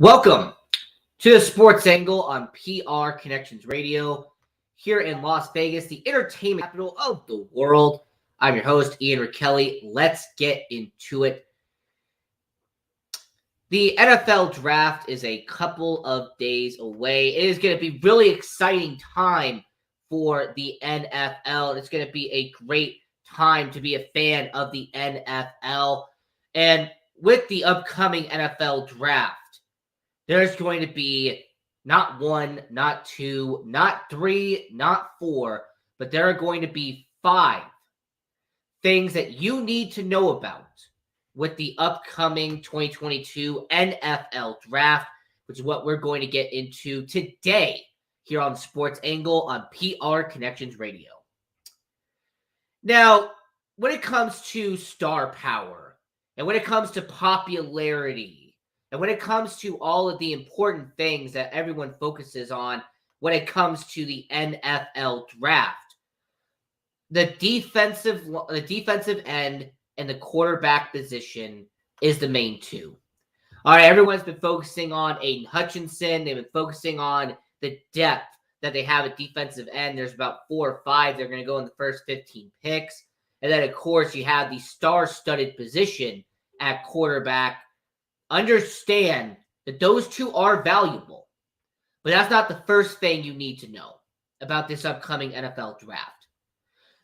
Welcome to the Sports Angle on PR Connections Radio here in Las Vegas, the entertainment capital of the world. I'm your host, Ian Kelly. Let's get into it. The NFL draft is a couple of days away. It is going to be really exciting time for the NFL. It's going to be a great time to be a fan of the NFL. And with the upcoming NFL draft, there's going to be not one, not two, not three, not four, but there are going to be 5 things that you need to know about with the upcoming 2022 NFL Draft, which is what we're going to get into today here on Sports Angle on PR Connections Radio. Now, when it comes to star power and when it comes to popularity, and when it comes to all of the important things that everyone focuses on when it comes to the NFL draft, the defensive end and the quarterback position is the main two. All right, everyone's been focusing on Aiden Hutchinson. They've been focusing on the depth that they have at defensive end. There's about 4 or 5. They're going to go in the first 15 picks. And then, of course, you have the star-studded position at quarterback. Understand that those two are valuable, but that's not the first thing you need to know about this upcoming NFL draft.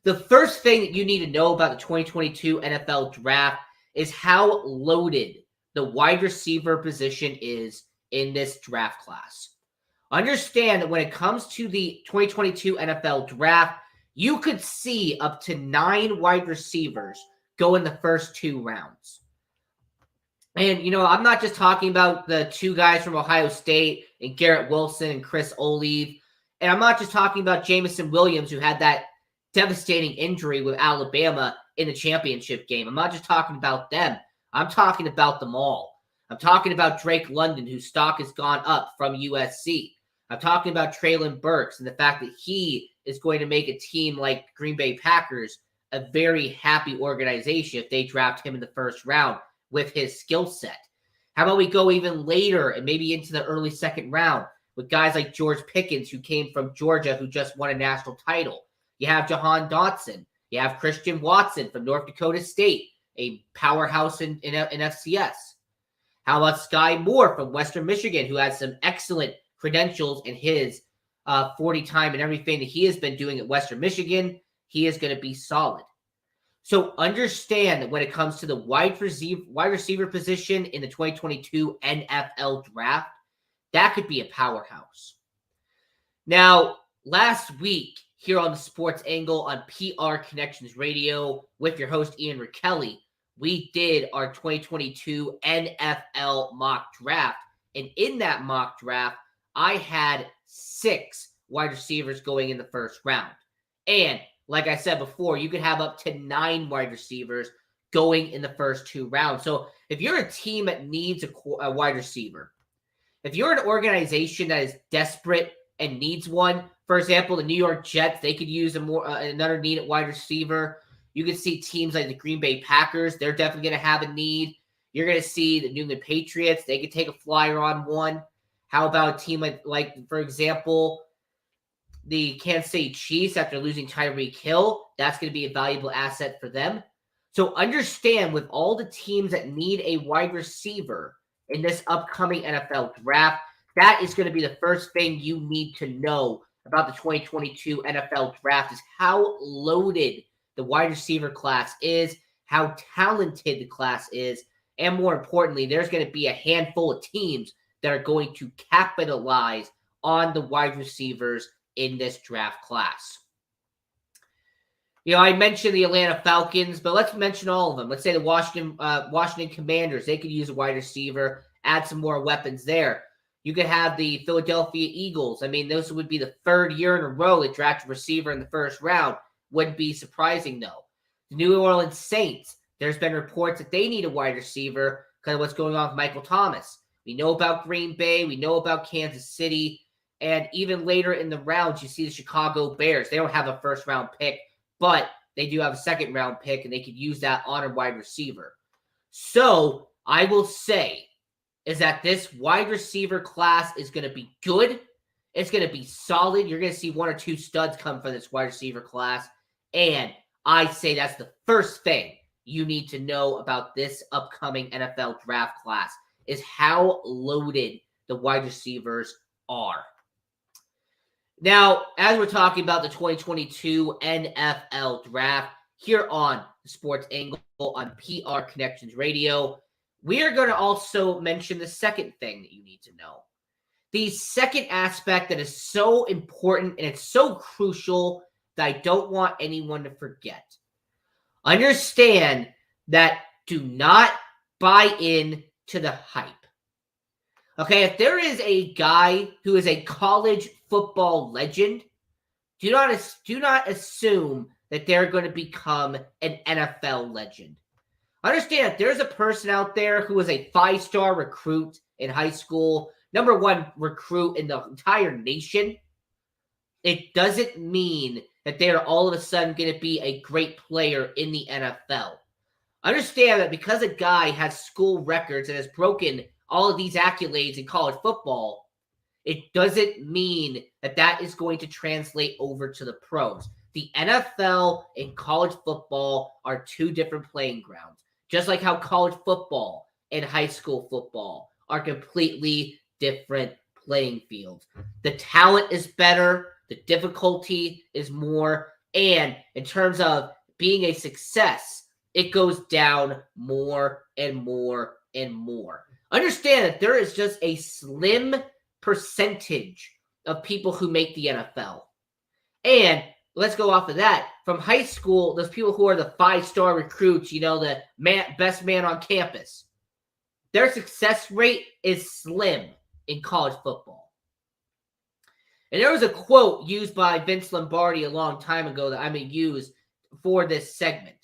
The first thing that you need to know about the 2022 NFL draft is how loaded the wide receiver position is in this draft class. Understand that when it comes to the 2022 NFL draft, you could see up to 9 wide receivers go in the first 2 rounds. And, I'm not just talking about the 2 guys from Ohio State and Garrett Wilson and Chris Olave. And I'm not just talking about Jameson Williams, who had that devastating injury with Alabama in the championship game. I'm not just talking about them. I'm talking about them all. I'm talking about Drake London, whose stock has gone up from USC. I'm talking about Treylon Burks and the fact that he is going to make a team like Green Bay Packers a very happy organization if they draft him in the first round with his skill set. How about we go even later and maybe into the early second round with guys like George Pickens, who came from Georgia, who just won a national title. You have Jahan Dotson. You have Christian Watson from North Dakota State, a powerhouse in FCS. How about Sky Moore from Western Michigan, who has some excellent credentials in his 40 time and everything that he has been doing at Western Michigan? He is going to be solid. So understand that when it comes to the wide receiver position in the 2022 NFL draft, that could be a powerhouse. Now, last week here on the Sports Angle on PR Connections Radio with your host Ian Kelly, we did our 2022 NFL mock draft. And in that mock draft, I had 6 wide receivers going in the first round. And like I said before, you could have up to 9 wide receivers going in the first 2 rounds. So if you're a team that needs a wide receiver, if you're an organization that is desperate and needs one, for example, the New York Jets, they could use another need at wide receiver. You can see teams like the Green Bay Packers, they're definitely going to have a need. You're going to see the New England Patriots, they could take a flyer on one. How about a team like for example, the Kansas City Chiefs, after losing Tyreek Hill? That's going to be a valuable asset for them. So understand, with all the teams that need a wide receiver in this upcoming NFL draft, that is going to be the first thing you need to know about the 2022 NFL draft, is how loaded the wide receiver class is, how talented the class is, and more importantly, there's going to be a handful of teams that are going to capitalize on the wide receivers in this draft class. I mentioned the Atlanta Falcons, but let's mention all of them. Let's say the Washington Commanders. They could use a wide receiver, add some more weapons there. You could have the Philadelphia Eagles. I mean, this would be the 3rd year in a row they draft a receiver in the first round. Wouldn't be surprising, though. The New Orleans Saints, there's been reports that they need a wide receiver because of what's going on with Michael Thomas. We know about Green Bay. We know about Kansas City. And even later in the rounds, you see the Chicago Bears. They don't have a first-round pick, but they do have a second-round pick, and they could use that on a wide receiver. So I will say is that this wide receiver class is going to be good. It's going to be solid. You're going to see one or two studs come from this wide receiver class. And I say that's the first thing you need to know about this upcoming NFL draft class is how loaded the wide receivers are. Now, as we're talking about the 2022 NFL draft here on the Sports Angle on PR Connections Radio, we are going to also mention the second thing that you need to know. The second aspect that is so important and it's so crucial that I don't want anyone to forget. Understand that do not buy in to the hype. Okay, if there is a guy who is a college football legend, do not assume that they're going to become an NFL legend. Understand, if there's a person out there who was a 5-star recruit in high school, number 1 recruit in the entire nation, it doesn't mean that they are all of a sudden going to be a great player in the NFL. Understand that because a guy has school records and has broken all of these accolades in college football, it doesn't mean that that is going to translate over to the pros. The NFL and college football are two different playing grounds. Just like how college football and high school football are completely different playing fields. The talent is better, the difficulty is more, and in terms of being a success, it goes down more and more and more. Understand that there is just a slim percentage of people who make the NFL. And let's go off of that. From high school, those people who are the 5-star recruits, the best man on campus, their success rate is slim in college football. And there was a quote used by Vince Lombardi a long time ago that I'm going to use for this segment,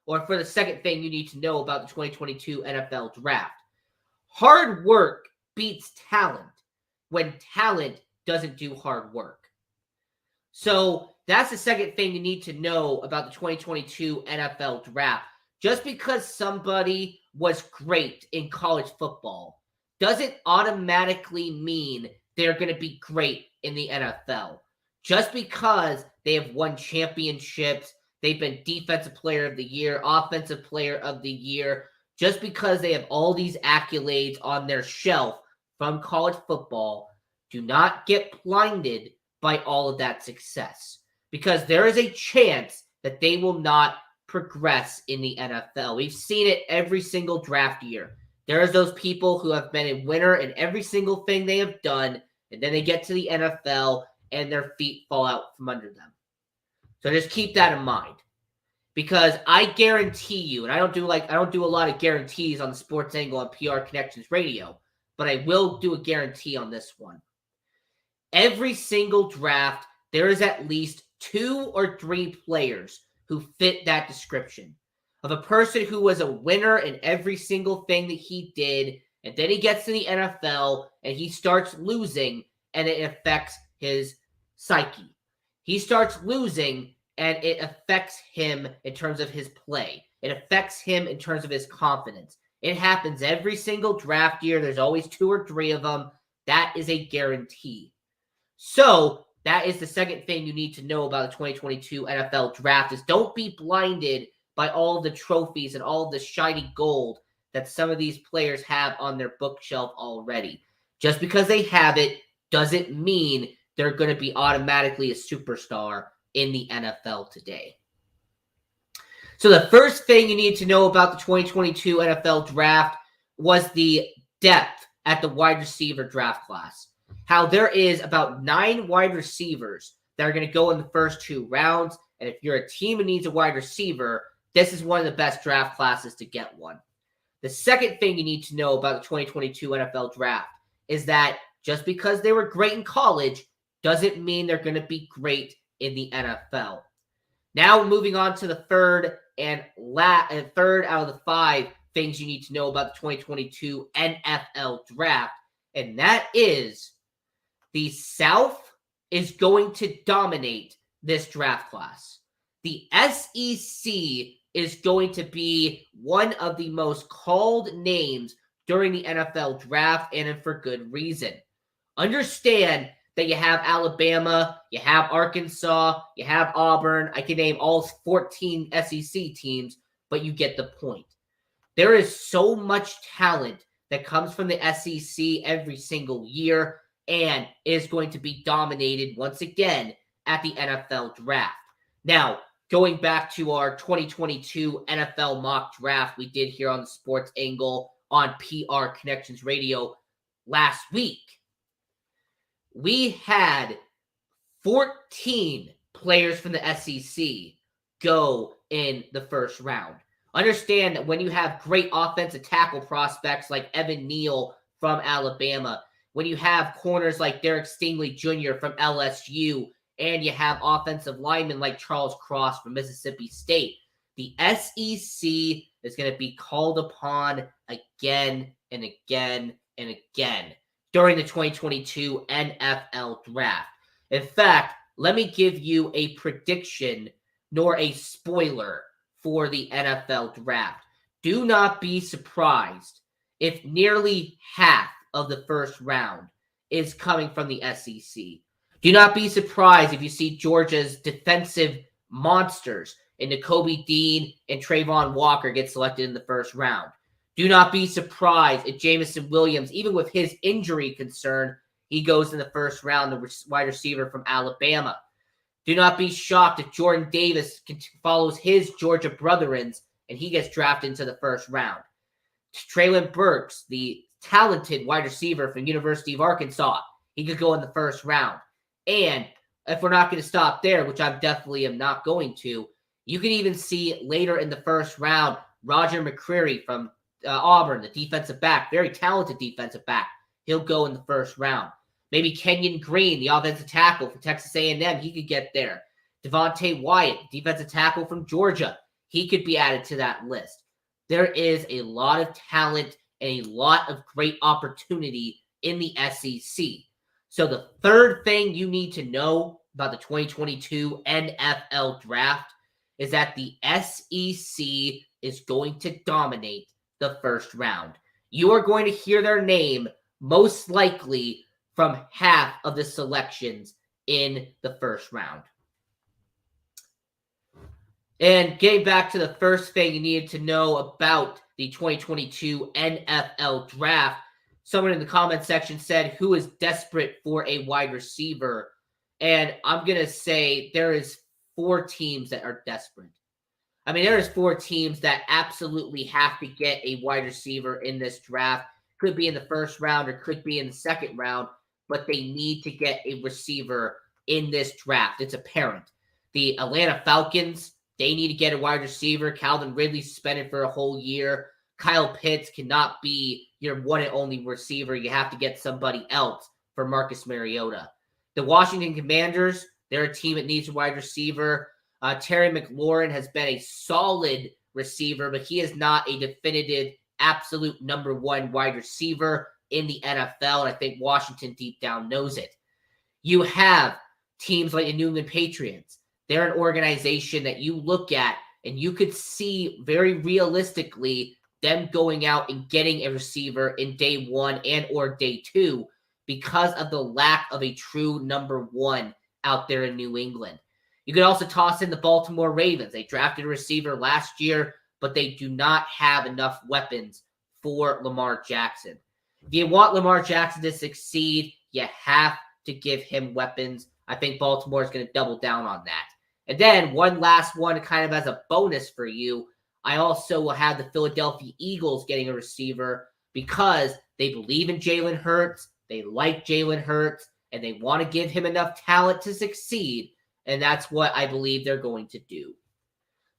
or for the second thing you need to know about the 2022 NFL Draft. Hard work beats talent when talent doesn't do hard work. So that's the second thing you need to know about the 2022 NFL Draft. Just because somebody was great in college football doesn't automatically mean they're going to be great in the NFL. Just because they have won championships, they've been Defensive Player of the Year, Offensive Player of the Year, just because they have all these accolades on their shelf from college football, do not get blinded by all of that success. Because there is a chance that they will not progress in the NFL. We've seen it every single draft year. There's those people who have been a winner in every single thing they have done, and then they get to the NFL and their feet fall out from under them. So just keep that in mind. Because I guarantee you, and I don't do a lot of guarantees on the Sports Angle on PR Connections Radio, but I will do a guarantee on this one. Every single draft, there is at least 2 or 3 players who fit that description of a person who was a winner in every single thing that he did, and then he gets to the NFL and he starts losing, and it affects his psyche. He starts losing, and it affects him in terms of his play. It affects him in terms of his confidence. It happens every single draft year. There's always 2 or 3 of them. That is a guarantee. So that is the second thing you need to know about the 2022 NFL Draft is don't be blinded by all of the trophies and all of the shiny gold that some of these players have on their bookshelf already. Just because they have it doesn't mean they're going to be automatically a superstar in the NFL today. So the first thing you need to know about the 2022 NFL Draft was the depth at the wide receiver draft class. How there is about 9 wide receivers that are going to go in the first 2 rounds. And if you're a team that needs a wide receiver, this is one of the best draft classes to get one. The second thing you need to know about the 2022 NFL Draft is that just because they were great in college doesn't mean they're going to be great in the NFL. Now moving on to the third out of the 5 things you need to know about the 2022 NFL Draft, and that is the South is going to dominate this draft class. The SEC is going to be one of the most called names during the NFL draft, and for good reason. Understand that you have Alabama, you have Arkansas, you have Auburn. I can name all 14 SEC teams, but you get the point. There is so much talent that comes from the SEC every single year and is going to be dominated once again at the NFL draft. Now, going back to our 2022 NFL mock draft we did here on the Sports Angle on PR Connections Radio last week, we had 14 players from the SEC go in the first round. Understand that when you have great offensive tackle prospects like Evan Neal from Alabama, when you have corners like Derek Stingley Jr. from LSU, and you have offensive linemen like Charles Cross from Mississippi State, the SEC is going to be called upon again and again and again during the 2022 NFL draft. In fact, let me give you a prediction nor a spoiler for the NFL draft. Do not be surprised if nearly half of the first round is coming from the SEC. Do not be surprised if you see Georgia's defensive monsters in Nakobe Dean and Trayvon Walker get selected in the first round. Do not be surprised if Jameson Williams, even with his injury concern, he goes in the first round, the wide receiver from Alabama. Do not be shocked if Jordan Davis follows his Georgia brethrens and he gets drafted into the first round. Treylon Burks, the talented wide receiver from University of Arkansas, he could go in the first round. And if we're not going to stop there, which I definitely am not going to, you can even see later in the first round, Roger McCreary from Auburn, the defensive back, very talented defensive back. He'll go in the first round. Maybe Kenyon Green, the offensive tackle for Texas A&M, he could get there. Devontae Wyatt, defensive tackle from Georgia, he could be added to that list. There is a lot of talent and a lot of great opportunity in the SEC. So the third thing you need to know about the 2022 NFL draft is that the SEC is going to dominate the first round. You are going to hear their name most likely from half of the selections in the first round. And getting back to the first thing you needed to know about the 2022 NFL draft, someone in the comment section said, who is desperate for a wide receiver? And I'm going to say there is 4 teams that are desperate. I mean, there is 4 teams that absolutely have to get a wide receiver in this draft. Could be in the first round or could be in the second round, but they need to get a receiver in this draft. It's apparent. The Atlanta Falcons, they need to get a wide receiver. Calvin Ridley suspended for a whole year. Kyle Pitts cannot be your one and only receiver. You have to get somebody else for Marcus Mariota. The Washington Commanders, they're a team that needs a wide receiver. Terry McLaurin has been a solid receiver, but he is not a definitive, absolute number 1 wide receiver in the NFL, and I think Washington deep down knows it. You have teams like the New England Patriots. They're an organization that you look at, and you could see very realistically them going out and getting a receiver in day 1 and or day 2 because of the lack of a true number 1 out there in New England. You could also toss in the Baltimore Ravens. They drafted a receiver last year, but they do not have enough weapons for Lamar Jackson. If you want Lamar Jackson to succeed, you have to give him weapons. I think Baltimore is going to double down on that. And then one last one kind of as a bonus for you, I also will have the Philadelphia Eagles getting a receiver because they believe in Jalen Hurts, they like Jalen Hurts, and they want to give him enough talent to succeed, and that's what I believe they're going to do.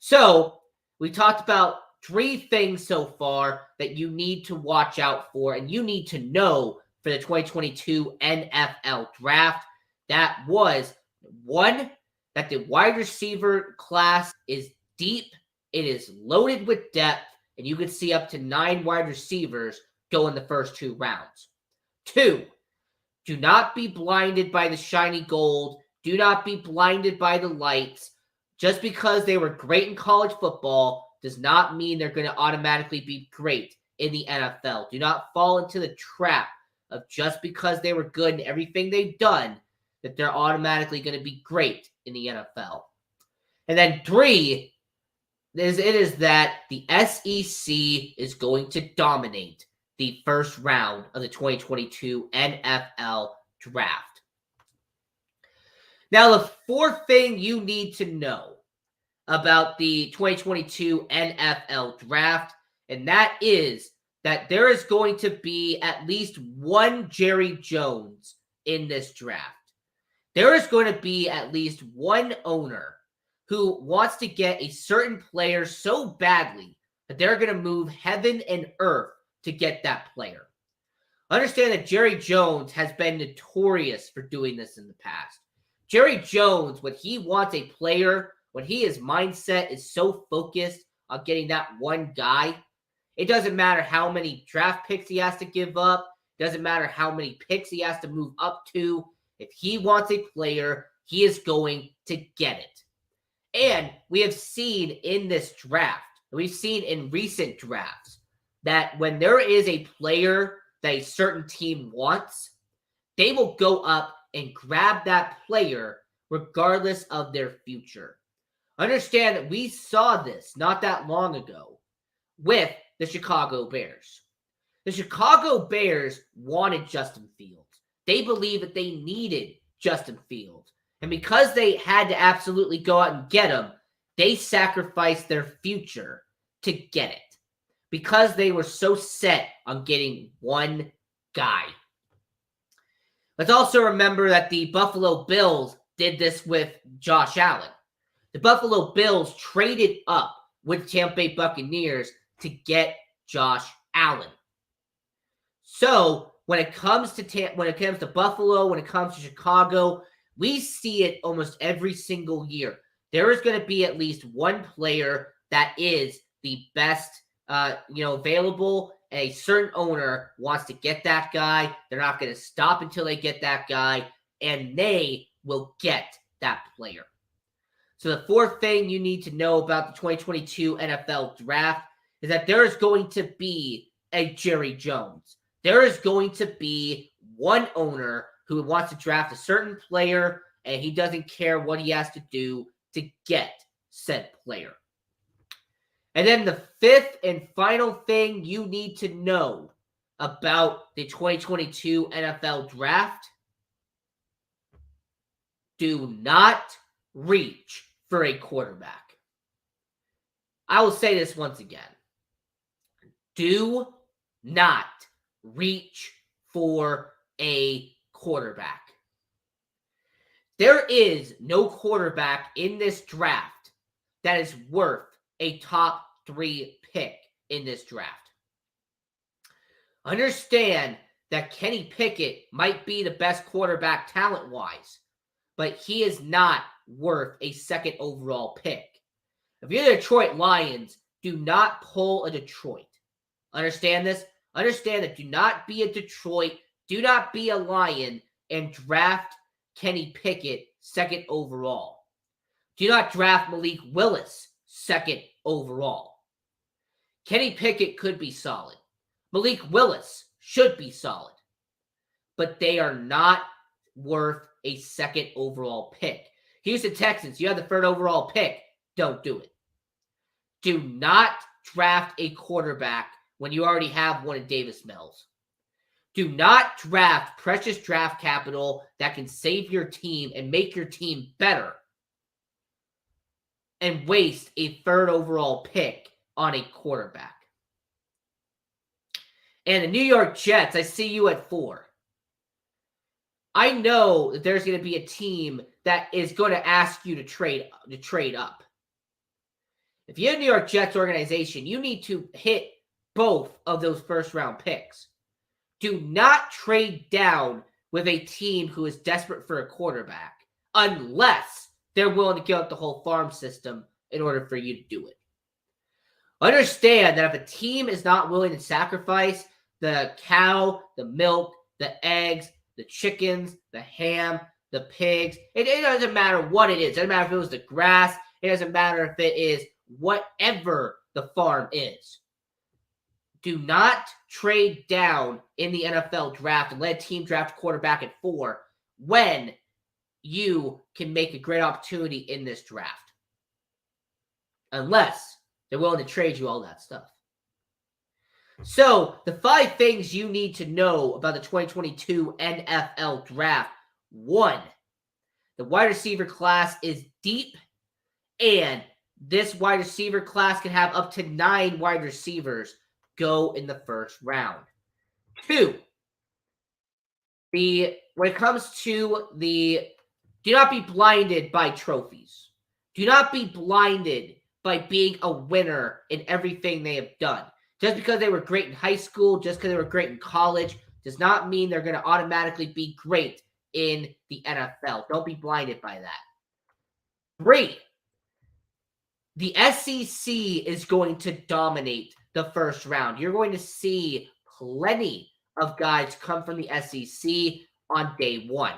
So, we talked about 3 things so far that you need to watch out for and you need to know for the 2022 NFL Draft. That was 1, that the wide receiver class is deep, it is loaded with depth, and you can see up to 9 wide receivers go in the first 2 rounds. 2, do not be blinded by the shiny gold. Do not be blinded by the lights. Just because they were great in college football does not mean they're going to automatically be great in the NFL. Do not fall into the trap of just because they were good in everything they've done, that they're automatically going to be great in the NFL. And then 3 is that the SEC is going to dominate the first round of the 2022 NFL Draft. Now, the 4th thing you need to know about the 2022 NFL Draft, and that is that there is going to be at least one Jerry Jones in this draft. There is going to be at least one owner who wants to get a certain player so badly that they're going to move heaven and earth to get that player. Understand that Jerry Jones has been notorious for doing this in the past. Jerry Jones, when he wants a player, when his mindset is so focused on getting that one guy, it doesn't matter how many draft picks he has to give up. It doesn't matter how many picks he has to move up to. If he wants a player, he is going to get it. And we have seen in this draft, we've seen in recent drafts, that when there is a player that a certain team wants, they will go up and grab that player regardless of their future. Understand that we saw this not that long ago with the Chicago Bears. The Chicago Bears wanted Justin Fields. They believed that they needed Justin Fields. And because they had to absolutely go out and get him, they sacrificed their future to get it. Because they were so set on getting one guy. Let's also remember that the Buffalo Bills did this with Josh Allen. The Buffalo Bills traded up with Tampa Bay Buccaneers to get Josh Allen. So when it comes to Buffalo, when it comes to Chicago, we see it almost every single year. There is going to be at least one player that is the best, available. A certain owner wants to get that guy. They're not going to stop until they get that guy, and they will get that player. So the 4th thing you need to know about the 2022 NFL Draft is that there is going to be a Jerry Jones. There is going to be one owner who wants to draft a certain player, and he doesn't care what he has to do to get said player. And then the 5th and final thing you need to know about the 2022 NFL Draft: do not reach for a quarterback. I will say this once again. Do not reach for a quarterback. There is no quarterback in this draft that is worth a top 3 pick in this draft. Understand that Kenny Pickett might be the best quarterback talent-wise, but he is not worth a 2nd overall pick. If you're the Detroit Lions, do not pull a Detroit. Understand this? Understand that do not be a Detroit, do not be a Lion, and draft Kenny Pickett 2nd overall. Do not draft Malik Willis 2nd overall. Kenny Pickett could be solid. Malik Willis should be solid. But they are not worth a 2nd overall pick. Houston Texans, you have the 3rd overall pick. Don't do it. Do not draft a quarterback when you already have one in Davis Mills. Do not draft precious draft capital that can save your team and make your team better and waste a 3rd overall pick on a quarterback. And the New York Jets, I see you at 4. I know that there's going to be a team that is going to ask you to trade up. If you're a New York Jets organization, you need to hit both of those 1st-round picks. Do not trade down with a team who is desperate for a quarterback unless they're willing to give up the whole farm system in order for you to do it. Understand that if a team is not willing to sacrifice the cow, the milk, the eggs, the chickens, the ham, the pigs, it doesn't matter what it is. It doesn't matter if it was the grass. It doesn't matter if it is whatever the farm is. do not trade down in the NFL draft and let a team draft a quarterback at 4 when you can make a great opportunity in this draft. Unless they're willing to trade you all that stuff. So, the 5 things you need to know about the 2022 NFL Draft. 1, the wide receiver class is deep, and this wide receiver class can have up to 9 wide receivers go in the first round. 2, when it comes to do not be blinded by trophies. Do not be blinded by being a winner in everything they have done. Just because they were great in high school, just because they were great in college, does not mean they're going to automatically be great in the NFL. Don't be blinded by that. 3, the SEC is going to dominate the first round. You're going to see plenty of guys come from the SEC on day 1.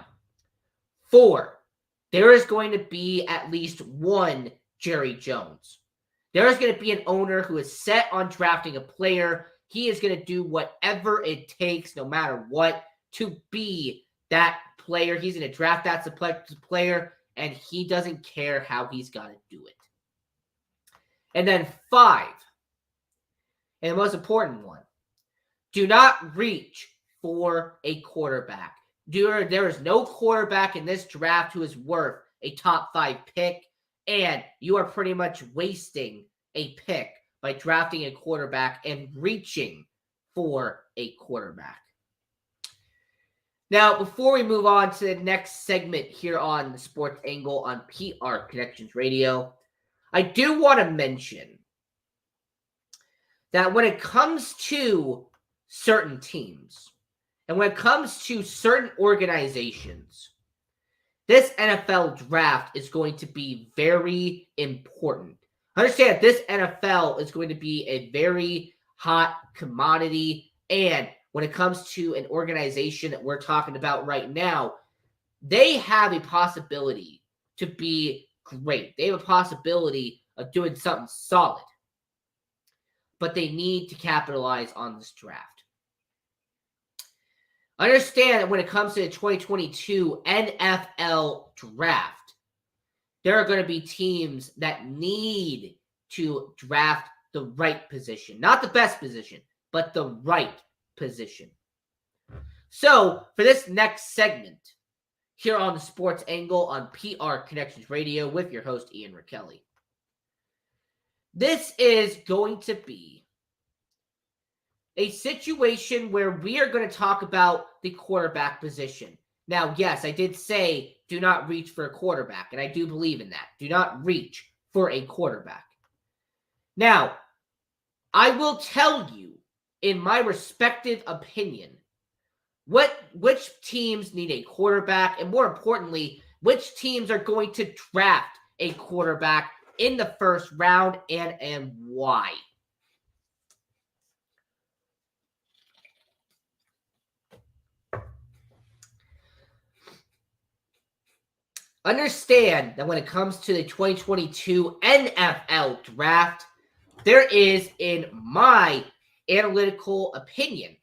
4, there is going to be at least one Jerry Jones. There is going to be an owner who is set on drafting a player. He is going to do whatever it takes, no matter what, to be that player. He's going to draft that player, and he doesn't care how he's got to do it. And then 5, and the most important one, do not reach for a quarterback. There is no quarterback in this draft who is worth a top 5 pick, and you are pretty much wasting a pick by drafting a quarterback and reaching for a quarterback. Now, before we move on to the next segment here on the Sports Angle on PR Connections Radio, I do want to mention that when it comes to certain teams and when it comes to certain organizations, this NFL draft is going to be very important. Understand that this NFL is going to be a very hot commodity, and when it comes to an organization that we're talking about right now, they have a possibility to be great. They have a possibility of doing something solid, but they need to capitalize on this draft. Understand that when it comes to the 2022 NFL draft, there are going to be teams that need to draft the right position. Not the best position, but the right position. So, for this next segment, here on the Sports Angle on PR Connections Radio with your host, Ian Rakelli. This is going to be a situation where we are going to talk about the quarterback position. Now, yes, I did say do not reach for a quarterback, and I do believe in that. Do not reach for a quarterback. Now, I will tell you, in my respective opinion, which teams need a quarterback, and more importantly, which teams are going to draft a quarterback in the first round and why. Understand that when it comes to the 2022 NFL draft, there is, in my analytical opinion,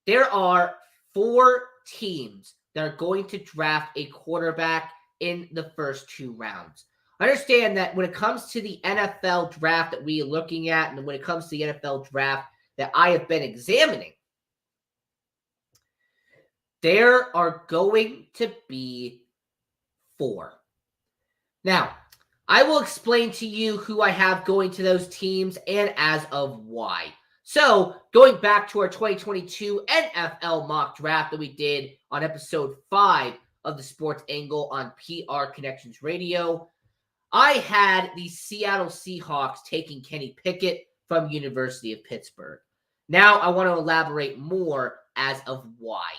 there are 4 teams that are going to draft a quarterback in the first 2 rounds. Understand that when it comes to the NFL draft that we are looking at, and when it comes to the NFL draft that I have been examining, there are going to be 4. Now, I will explain to you who I have going to those teams and as of why. So, going back to our 2022 NFL mock draft that we did on episode 5 of the Sports Angle on PR Connections Radio, I had the Seattle Seahawks taking Kenny Pickett from University of Pittsburgh. Now, I want to elaborate more as of why.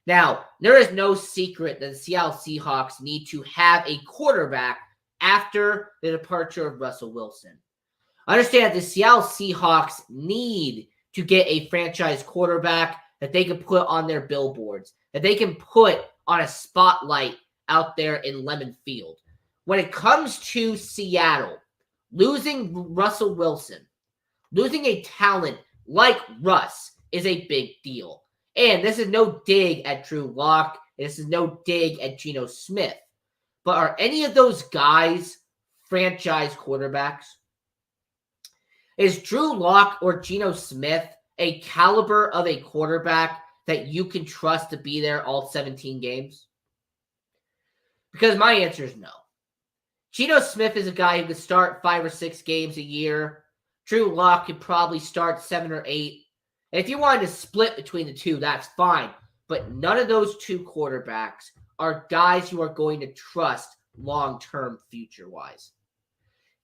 Now, there is no secret that the Seattle Seahawks need to have a quarterback after the departure of Russell Wilson. Understand that the Seattle Seahawks need to get a franchise quarterback that they can put on their billboards, that they can put on a spotlight out there in Lemon Field. When it comes to Seattle, losing Russell Wilson, losing a talent like Russ, is a big deal. And this is no dig at Drew Lock. This is no dig at Geno Smith. But are any of those guys franchise quarterbacks? Is Drew Lock or Geno Smith a caliber of a quarterback that you can trust to be there all 17 games? Because my answer is no. Geno Smith is a guy who could start 5 or 6 games a year. Drew Lock could probably start 7 or 8. And if you wanted to split between the two, that's fine. But none of those two quarterbacks are guys you are going to trust long-term future-wise.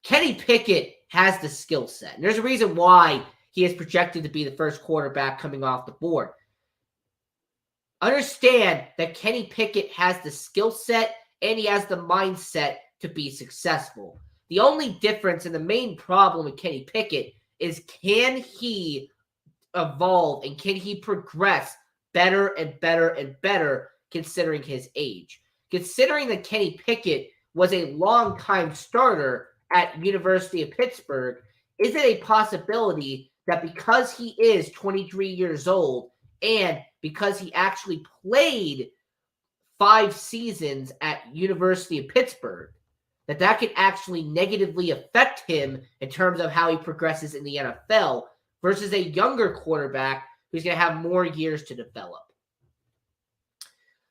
Kenny Pickett has the skill set. And there's a reason why he is projected to be the first quarterback coming off the board. Understand that Kenny Pickett has the skill set and he has the mindset to be successful. The only difference and the main problem with Kenny Pickett is, can he evolve and can he progress better and better and better considering his age? Considering that Kenny Pickett was a long-time starter at University of Pittsburgh, is it a possibility that because he is 23 years old and because he actually played 5 seasons at University of Pittsburgh, that could actually negatively affect him in terms of how he progresses in the NFL versus a younger quarterback who's going to have more years to develop?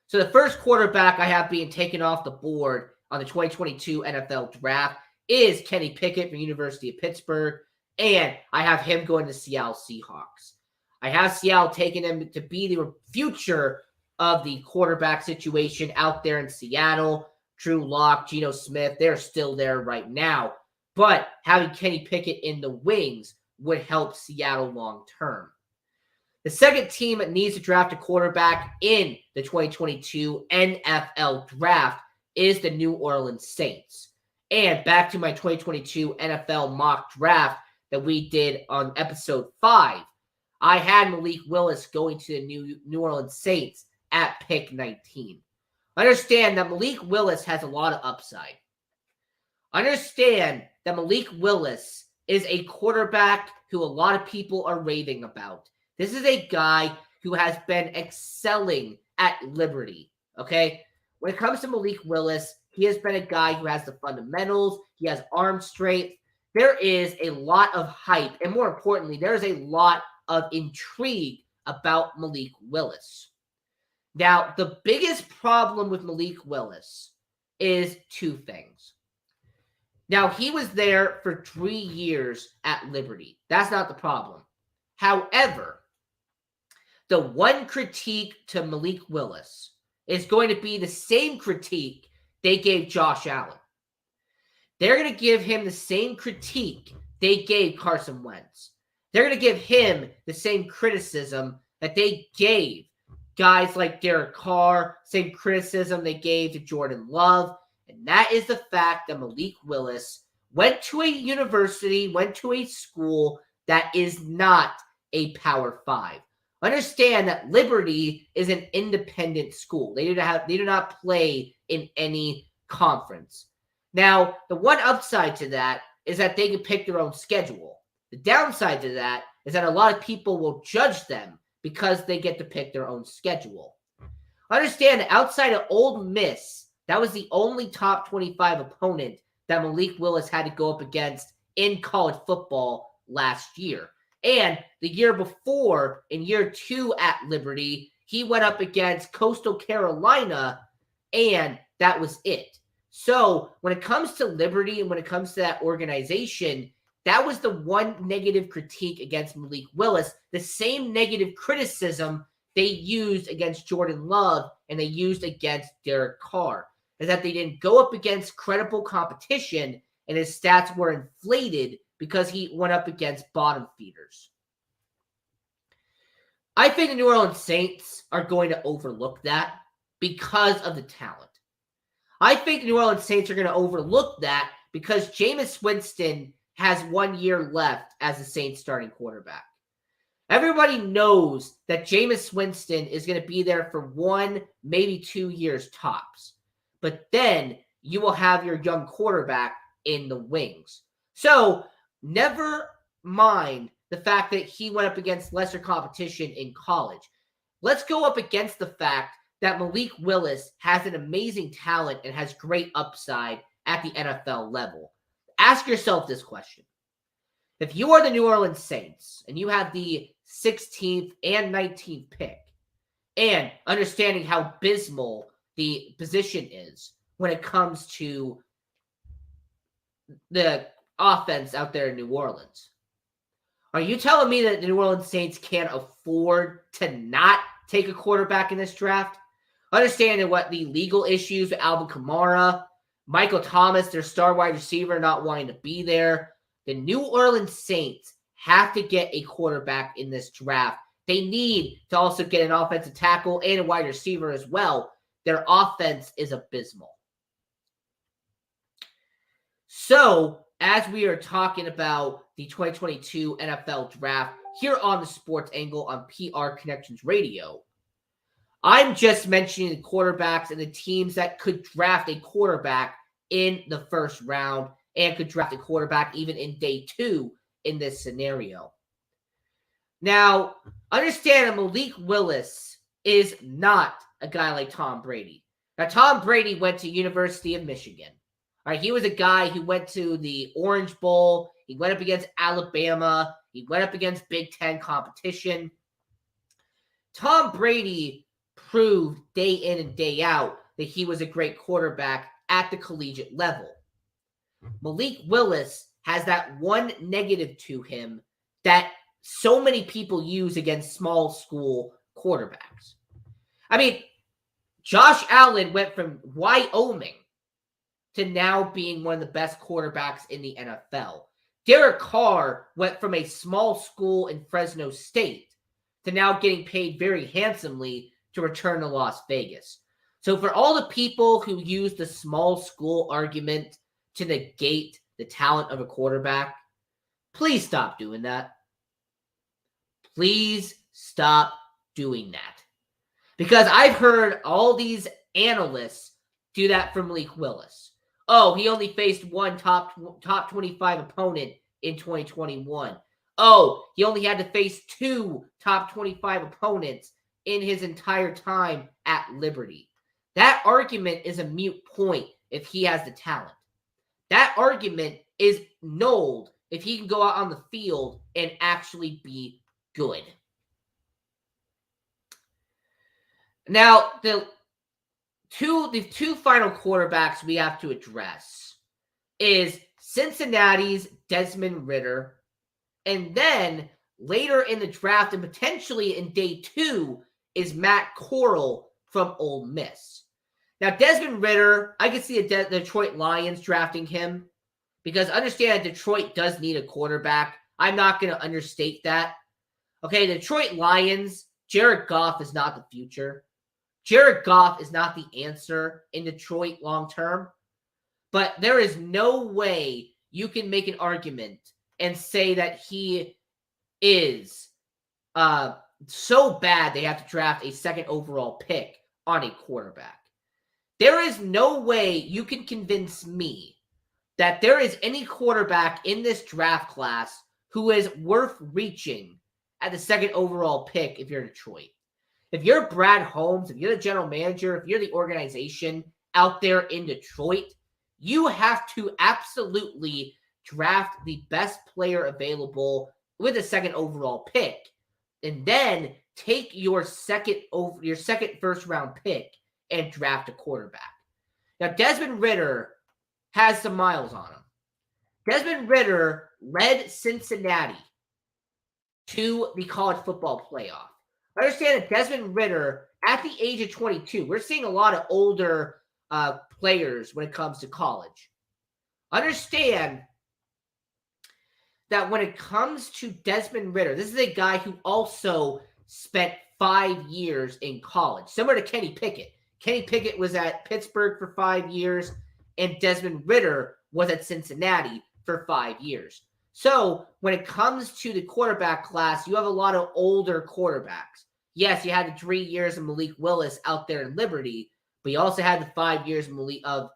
So the first quarterback I have being taken off the board on the 2022 NFL Draft is Kenny Pickett from University of Pittsburgh, and I have him going to Seattle Seahawks. I have Seattle taking him to be the future of the quarterback situation out there in Seattle. Drew Lock, Geno Smith, they're still there right now. But having Kenny Pickett in the wings would help Seattle long term. The second team that needs to draft a quarterback in the 2022 NFL Draft is the New Orleans Saints. And back to my 2022 NFL mock draft that we did on episode 5, I had Malik Willis going to the New Orleans Saints at pick 19. Understand that Malik Willis has a lot of upside. Understand that Malik Willis is a quarterback who a lot of people are raving about. This is a guy who has been excelling at Liberty, okay? When it comes to Malik Willis, he has been a guy who has the fundamentals. He has arm strength. There is a lot of hype, and more importantly, there is a lot of intrigue about Malik Willis. Now, the biggest problem with Malik Willis is 2 things. Now, he was there for 3 years at Liberty. That's not the problem. However, the one critique to Malik Willis is going to be the same critique they gave Josh Allen. They're going to give him the same critique they gave Carson Wentz. They're going to give him the same criticism that they gave guys like Derek Carr, same criticism they gave to Jordan Love. And that is the fact that Malik Willis went to a university, went to a school that is not a Power 5. Understand that Liberty is an independent school. They do not play in any conference. Now, the one upside to that is that they can pick their own schedule. The downside to that is that a lot of people will judge them because they get to pick their own schedule. Understand that outside of Ole Miss, that was the only top 25 opponent that Malik Willis had to go up against in college football last year. And the year before, in year 2 at Liberty, he went up against Coastal Carolina, and that was it. So when it comes to Liberty and when it comes to that organization, that was the one negative critique against Malik Willis, the same negative criticism they used against Jordan Love and they used against Derek Carr, is that they didn't go up against credible competition and his stats were inflated because he went up against bottom feeders. I think the New Orleans Saints are going to overlook that because of the talent. I think the New Orleans Saints are going to overlook that because Jameis Winston has 1 year left as the Saints starting quarterback. Everybody knows that Jameis Winston is going to be there for 1, maybe 2 years tops. But then you will have your young quarterback in the wings. So never mind the fact that he went up against lesser competition in college. Let's go up against the fact that Malik Willis has an amazing talent and has great upside at the NFL level. Ask yourself this question. If you are the New Orleans Saints and you have the 16th and 19th pick, and understanding how abysmal the position is when it comes to the offense out there in New Orleans, are you telling me that the New Orleans Saints can't afford to not take a quarterback in this draft? Understanding what the legal issues with Alvin Kamara, Michael Thomas, their star wide receiver, not wanting to be there. The New Orleans Saints have to get a quarterback in this draft. They need to also get an offensive tackle and a wide receiver as well. Their offense is abysmal. So, as we are talking about the 2022 NFL Draft here on the Sports Angle on PR Connections Radio, I'm just mentioning the quarterbacks and the teams that could draft a quarterback in the first round and could draft a quarterback even in day 2 in this scenario. Now, understand that Malik Willis is not a guy like Tom Brady. Now, Tom Brady went to University of Michigan. All right, he was a guy who went to the Orange Bowl. He went up against Alabama. He went up against Big Ten competition. Tom Brady proved day in and day out that he was a great quarterback at the collegiate level. Malik Willis has that one negative to him that so many people use against small school quarterbacks. I mean, Josh Allen went from Wyoming to now being one of the best quarterbacks in the NFL. Derek Carr went from a small school in Fresno State to now getting paid very handsomely to return to Las Vegas. So for all the people who use the small school argument to negate the talent of a quarterback, please stop doing that. Please stop doing that. Because I've heard all these analysts do that for Malik Willis. Oh, he only faced one top 25 opponent in 2021. Oh, he only had to face 2 top 25 opponents in his entire time at Liberty. That argument is a moot point if he has the talent. That argument is nulled if he can go out on the field and actually be good. Now, the two final quarterbacks we have to address is Cincinnati's Desmond Ridder, and then later in the draft and potentially in day 2 is Matt Corral from Ole Miss. Now, Desmond Ridder, I can see the Detroit Lions drafting him because understand Detroit does need a quarterback. I'm not going to understate that. Okay, the Detroit Lions, Jared Goff is not the future. Jared Goff is not the answer in Detroit long term. But there is no way you can make an argument and say that he is so bad they have to draft a second overall pick on a quarterback. There is no way you can convince me that there is any quarterback in this draft class who is worth reaching at the second overall pick if you're Detroit. If you're Brad Holmes, if you're the general manager, if you're the organization out there in Detroit, you have to absolutely draft the best player available with a second overall pick, and then take your second first round pick and draft a quarterback. Now, Desmond Ridder has some miles on him. Desmond Ridder led Cincinnati to the college football playoff. Understand that Desmond Ridder, at the age of 22, we're seeing a lot of older players when it comes to college. Understand that when it comes to Desmond Ridder, this is a guy who also spent 5 years in college, similar to Kenny Pickett. Kenny Pickett was at Pittsburgh for 5 years, and Desmond Ridder was at Cincinnati for 5 years. So when it comes to the quarterback class, you have a lot of older quarterbacks. Yes, you had the 3 years of Malik Willis out there in Liberty, but you also had the 5 years of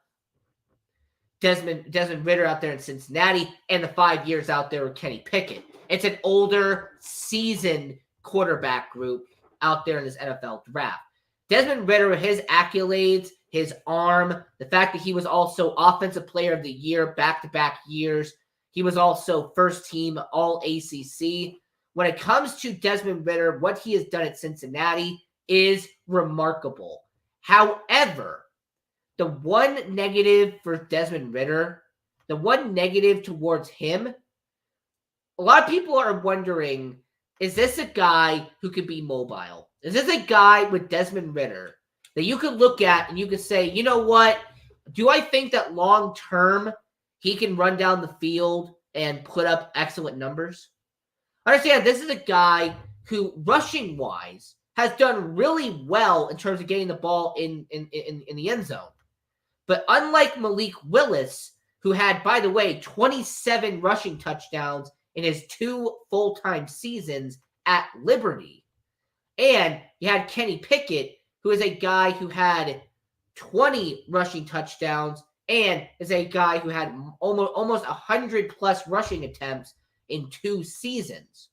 Desmond Ridder out there in Cincinnati and the 5 years out there with Kenny Pickett. It's an older, seasoned quarterback group out there in this NFL draft. Desmond Ridder, his accolades, his arm, the fact that he was also Offensive Player of the Year back-to-back years. He was also first team All-ACC. When it comes to Desmond Ridder, what he has done at Cincinnati is remarkable. However, the one negative for Desmond Ridder, the one negative towards him, a lot of people are wondering, is this a guy who could be mobile? Is this a guy with Desmond Ridder that you could look at and you could say, you know what? Do I think that long term he can run down the field and put up excellent numbers? Understand, this is a guy who, rushing wise, has done really well in terms of getting the ball in the end zone. But unlike Malik Willis, who had, by the way, 27 rushing touchdowns in his 2 full-time seasons at Liberty, and you had Kenny Pickett, who is a guy who had 20 rushing touchdowns and is a guy who had almost 100-plus rushing attempts in 2 seasons.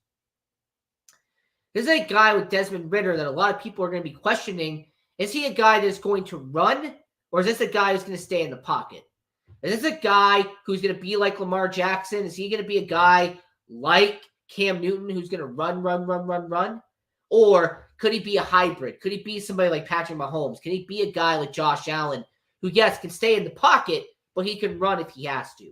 This is a guy with Desmond Ridder that a lot of people are going to be questioning. Is he a guy that's going to run, or is this a guy who's going to stay in the pocket? Is this a guy who's going to be like Lamar Jackson? Is he going to be a guy like Cam Newton who's going to run? Or could he be a hybrid? Could he be somebody like Patrick Mahomes? Can he be a guy like Josh Allen who, yes, can stay in the pocket, but he can run if he has to?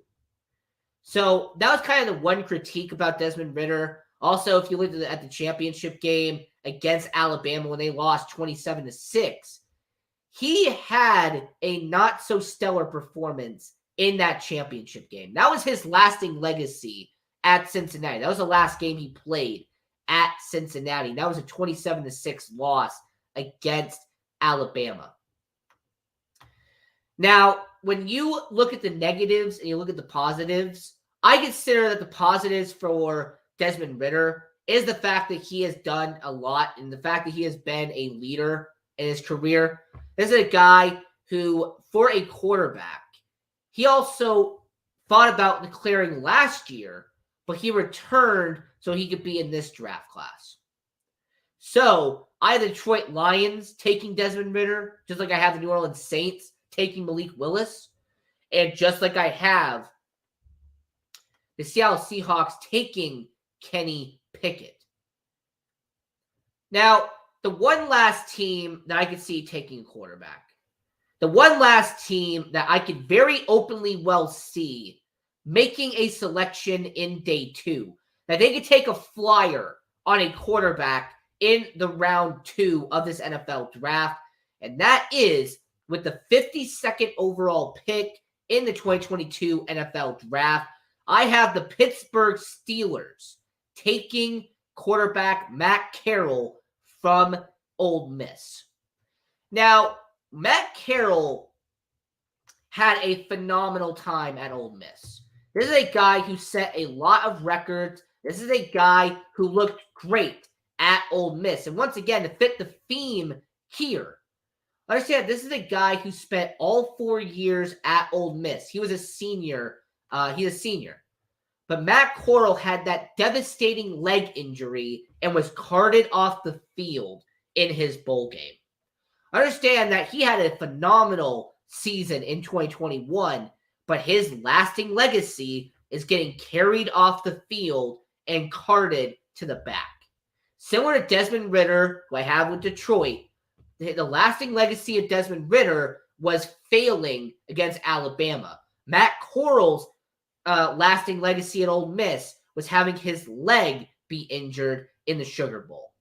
So that was kind of the one critique about Desmond Ridder. Also, if you look at the championship game against Alabama when they lost 27-6, he had a not-so-stellar performance in that championship game. That was his lasting legacy at Cincinnati. That was the last game he played at Cincinnati. That was a 27-6 loss against Alabama. Now, when you look at the negatives and you look at the positives, I consider that the positives for Desmond Ridder is the fact that he has done a lot and the fact that he has been a leader in his career. This is a guy who, for a quarterback, he also thought about declaring last year, but he returned so he could be in this draft class. So I have the Detroit Lions taking Desmond Ridder, just like I have the New Orleans Saints taking Malik Willis, and just like I have the Seattle Seahawks taking Kenny Pickett. Now, the one last team that I could see taking a quarterback, the one last team that I could very openly well see making a selection in day 2, that they could take a flyer on a quarterback in the round 2 of this NFL draft, and that is with the 52nd overall pick in the 2022 NFL draft. I have the Pittsburgh Steelers taking quarterback Matt Carroll from Ole Miss. Now, Matt Carroll had a phenomenal time at Ole Miss. This is a guy who set a lot of records. This is a guy who looked great at Ole Miss. And once again, to fit the theme here, understand this is a guy who spent all 4 years at Ole Miss. He was a senior. He's a senior. But Matt Corral had that devastating leg injury and was carted off the field in his bowl game. Understand that he had a phenomenal season in 2021, but his lasting legacy is getting carried off the field and carted to the back. Similar to Desmond Ridder, who I have with Detroit, the lasting legacy of Desmond Ridder was failing against Alabama. Matt Corral's lasting legacy at Ole Miss was having his leg be injured in the Sugar Bowl.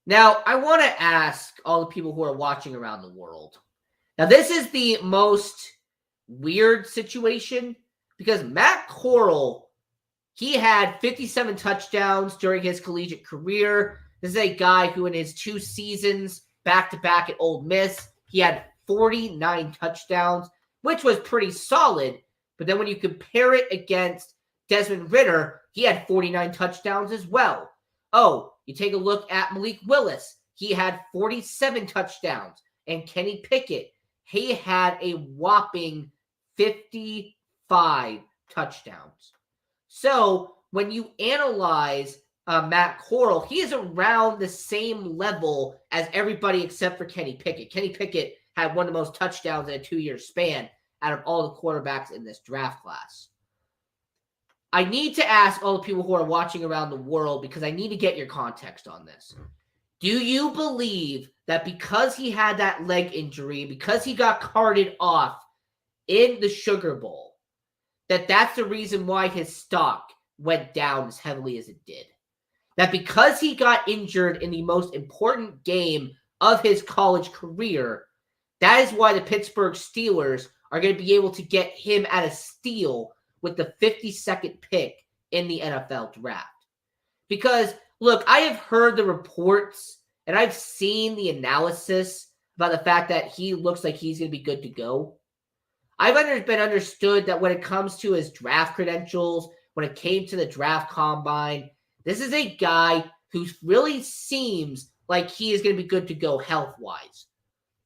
Now, I want to ask all the people who are watching around the world. Now, this is the most weird situation because Matt Corral, he had 57 touchdowns during his collegiate career. This is a guy who in his 2 seasons back-to-back at Ole Miss, he had 49 touchdowns, which was pretty solid. But then when you compare it against Desmond Ridder, he had 49 touchdowns as well. Oh, you take a look at Malik Willis. He had 47 touchdowns. And Kenny Pickett, he had a whopping 55 touchdowns. So when you analyze Matt Corral, he is around the same level as everybody except for Kenny Pickett. Kenny Pickett had one of the most touchdowns in a 2-year span out of all the quarterbacks in this draft class. I need to ask all the people who are watching around the world, because I need to get your context on this. Do you believe that because he had that leg injury, because he got carted off in the Sugar Bowl, that that's the reason why his stock went down as heavily as it did? That because he got injured in the most important game of his college career, that is why the Pittsburgh Steelers are going to be able to get him at a steal with the 52nd pick in the NFL draft. Because, look, I have heard the reports and I've seen the analysis about the fact that he looks like he's going to be good to go. I've been understood that when it comes to his draft credentials, when it came to the draft combine, this is a guy who really seems like he is going to be good to go health-wise.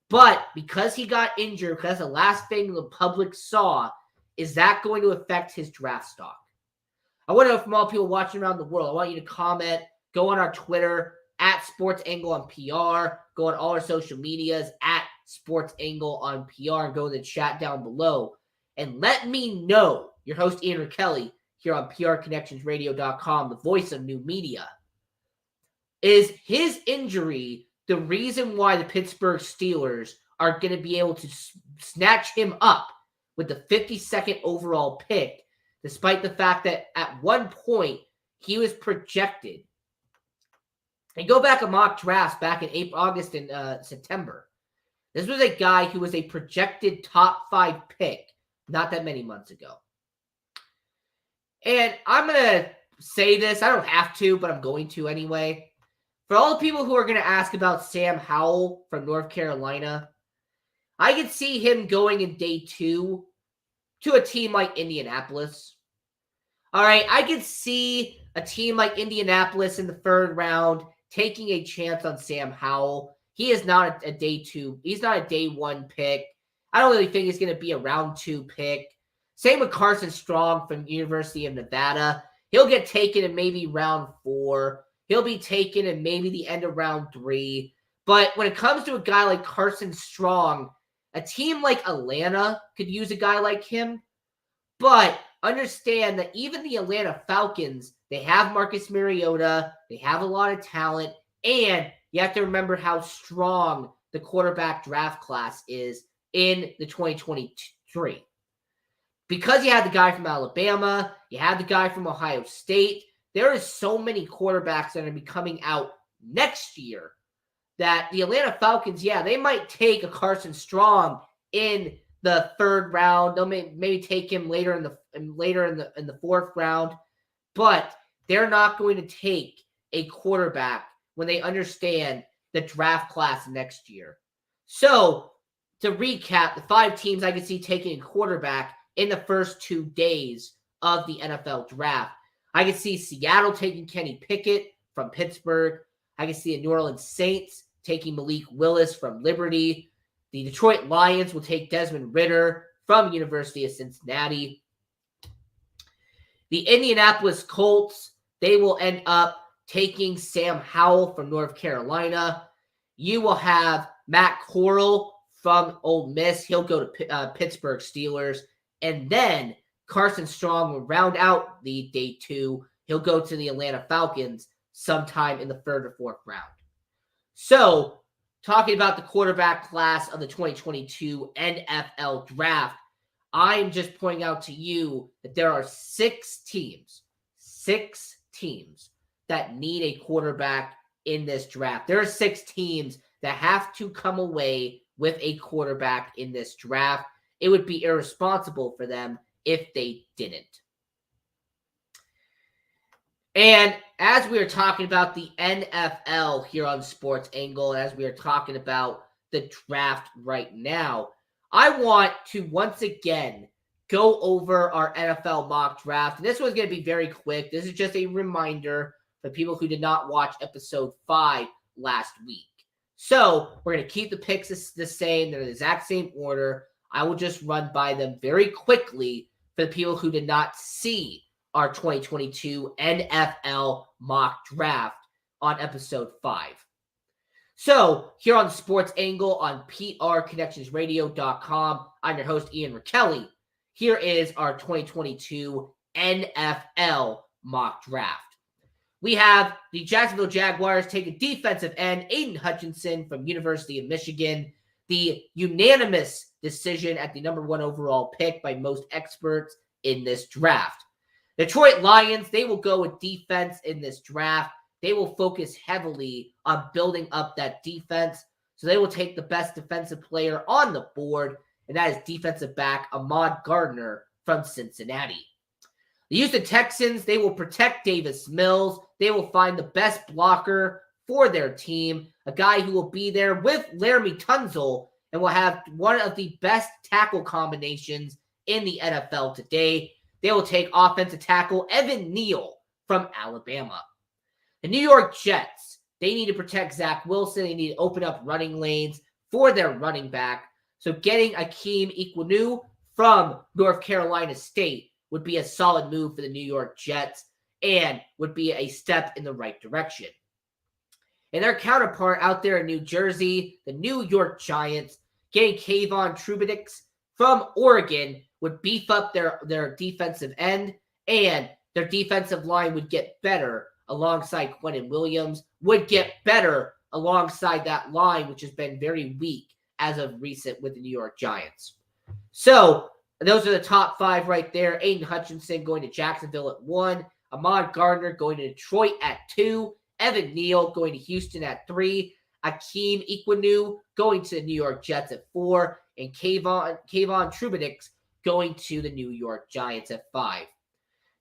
But because he got injured, because the last thing the public saw, is that going to affect his draft stock? I want to know from all people watching around the world. I want you to comment, go on our Twitter, at SportsAngle on PR, go on all our social medias, at SportsAngle on PR, and go in the chat down below. And let me know, your host Ian Kelly, here on PRConnectionsRadio.com, the voice of new media. Is his injury the reason why the Pittsburgh Steelers are going to be able to snatch him up with the 52nd overall pick, despite the fact that at one point he was projected? And go back a mock drafts back in April, August, and September. This was a guy who was a projected top 5 pick not that many months ago. And I'm going to say this. I don't have to, but I'm going to anyway. For all the people who are going to ask about Sam Howell from North Carolina, I could see him going in day 2 to a team like Indianapolis. All right, I could see a team like Indianapolis in the 3rd round taking a chance on Sam Howell. He is not a day 2. He's not a day 1 pick. I don't really think he's going to be a round 2 pick. Same with Carson Strong from University of Nevada. He'll get taken in maybe round 4. He'll be taken in maybe the end of round 3. But when it comes to a guy like Carson Strong, a team like Atlanta could use a guy like him. But understand that even the Atlanta Falcons, they have Marcus Mariota, they have a lot of talent, and you have to remember how strong the quarterback draft class is in the 2023. Because you had the guy from Alabama, you had the guy from Ohio State, there is so many quarterbacks that are going to be coming out next year that the Atlanta Falcons, yeah, they might take a Carson Strong in the 3rd round. They'll maybe take him later in the 4th round, but they're not going to take a quarterback when they understand the draft class next year. So to recap, the 5 teams I could see taking a quarterback in the first 2 days of the NFL draft. I could see Seattle taking Kenny Pickett from Pittsburgh. I could see the New Orleans Saints taking Malik Willis from Liberty. The Detroit Lions will take Desmond Ridder from University of Cincinnati. The Indianapolis Colts, they will end up taking Sam Howell from North Carolina. You will have Matt Corral from Ole Miss. He'll go to Pittsburgh Steelers. And then Carson Strong will round out the day 2. He'll go to the Atlanta Falcons sometime in the 3rd or 4th round. So, talking about the quarterback class of the 2022 NFL draft, I'm just pointing out to you that there are 6 teams that need a quarterback in this draft. There are 6 teams that have to come away with a quarterback in this draft. It would be irresponsible for them if they didn't. And as we are talking about the NFL here on Sports Angle, and as we are talking about the draft right now, I want to once again go over our NFL mock draft. And this one's going to be very quick. This is just a reminder for people who did not watch episode 5 last week. So we're going to keep the picks the same. They're in the exact same order. I will just run by them very quickly for the people who did not see our 2022 NFL mock draft on episode 5. So, here on Sports Angle on prconnectionsradio.com, I'm your host, Ian Rakelli. Here is our 2022 NFL mock draft. We have the Jacksonville Jaguars taking defensive end Aiden Hutchinson from University of Michigan, the unanimous decision at the number 1 overall pick by most experts in this draft. Detroit Lions, they will go with defense in this draft. They will focus heavily on building up that defense. So they will take the best defensive player on the board, and that is defensive back Ahmad Gardner from Cincinnati. The Houston Texans, they will protect Davis Mills. They will find the best blocker for their team, a guy who will be there with Laremy Tunsil and will have one of the best tackle combinations in the NFL today. They will take offensive tackle Evan Neal from Alabama. The New York Jets, they need to protect Zach Wilson. They need to open up running lanes for their running back. So getting Akeem Ikwonu from North Carolina State would be a solid move for the New York Jets and would be a step in the right direction. And their counterpart out there in New Jersey, the New York Giants, getting Kayvon Thibodeaux from Oregon would beef up their defensive end, and their defensive line would get better alongside Quentin Williams, would get better alongside that line, which has been very weak as of recent with the New York Giants. So those are the top 5 right there. Aiden Hutchinson going to Jacksonville at 1, Ahmad Gardner going to Detroit at 2, Evan Neal going to Houston at 3, Akeem Ikwonu going to the New York Jets at 4, and Kayvon Thibodeaux going to the New York Giants at 5.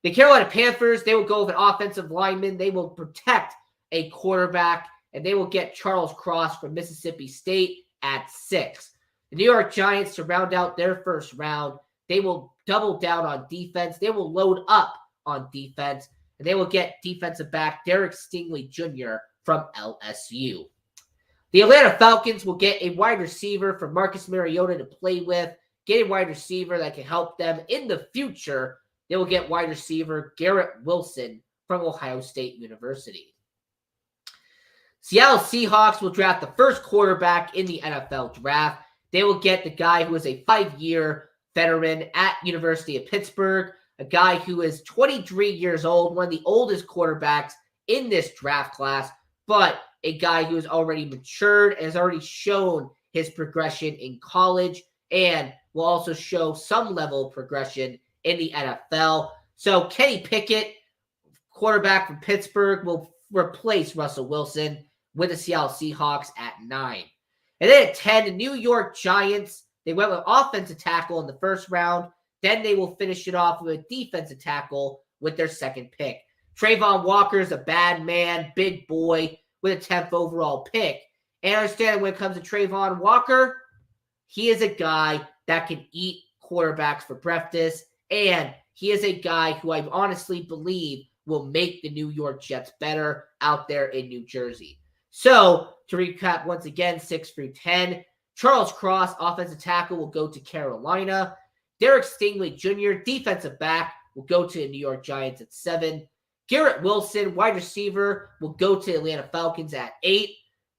The Carolina Panthers, they will go with an offensive lineman. They will protect a quarterback, and they will get Charles Cross from Mississippi State at 6. The New York Giants, to round out their first round, they will double down on defense. They will load up on defense, and they will get defensive back Derek Stingley Jr. from LSU. The Atlanta Falcons will get a wide receiver for Marcus Mariota to play with, get a wide receiver that can help them in the future. They will get wide receiver Garrett Wilson from Ohio State University. Seattle Seahawks will draft the first quarterback in the NFL draft. They will get the guy who is a 5-year veteran at University of Pittsburgh, a guy who is 23 years old, one of the oldest quarterbacks in this draft class, but a guy who has already matured and has already shown his progression in college and will also show some level of progression in the NFL. So Kenny Pickett, quarterback from Pittsburgh, will replace Russell Wilson with the Seattle Seahawks at 9. And then at 10, the New York Giants, they went with offensive tackle in the first round. Then they will finish it off with a defensive tackle with their second pick. Trayvon Walker is a bad man, big boy, with a 10th overall pick. And understand when it comes to Trayvon Walker, he is a guy that can eat quarterbacks for breakfast. And he is a guy who I honestly believe will make the New York Jets better out there in New Jersey. So, to recap once again, 6 through 10, Charles Cross, offensive tackle, will go to Carolina. Derek Stingley Jr., defensive back, will go to the New York Giants at 7. Garrett Wilson, wide receiver, will go to Atlanta Falcons at 8.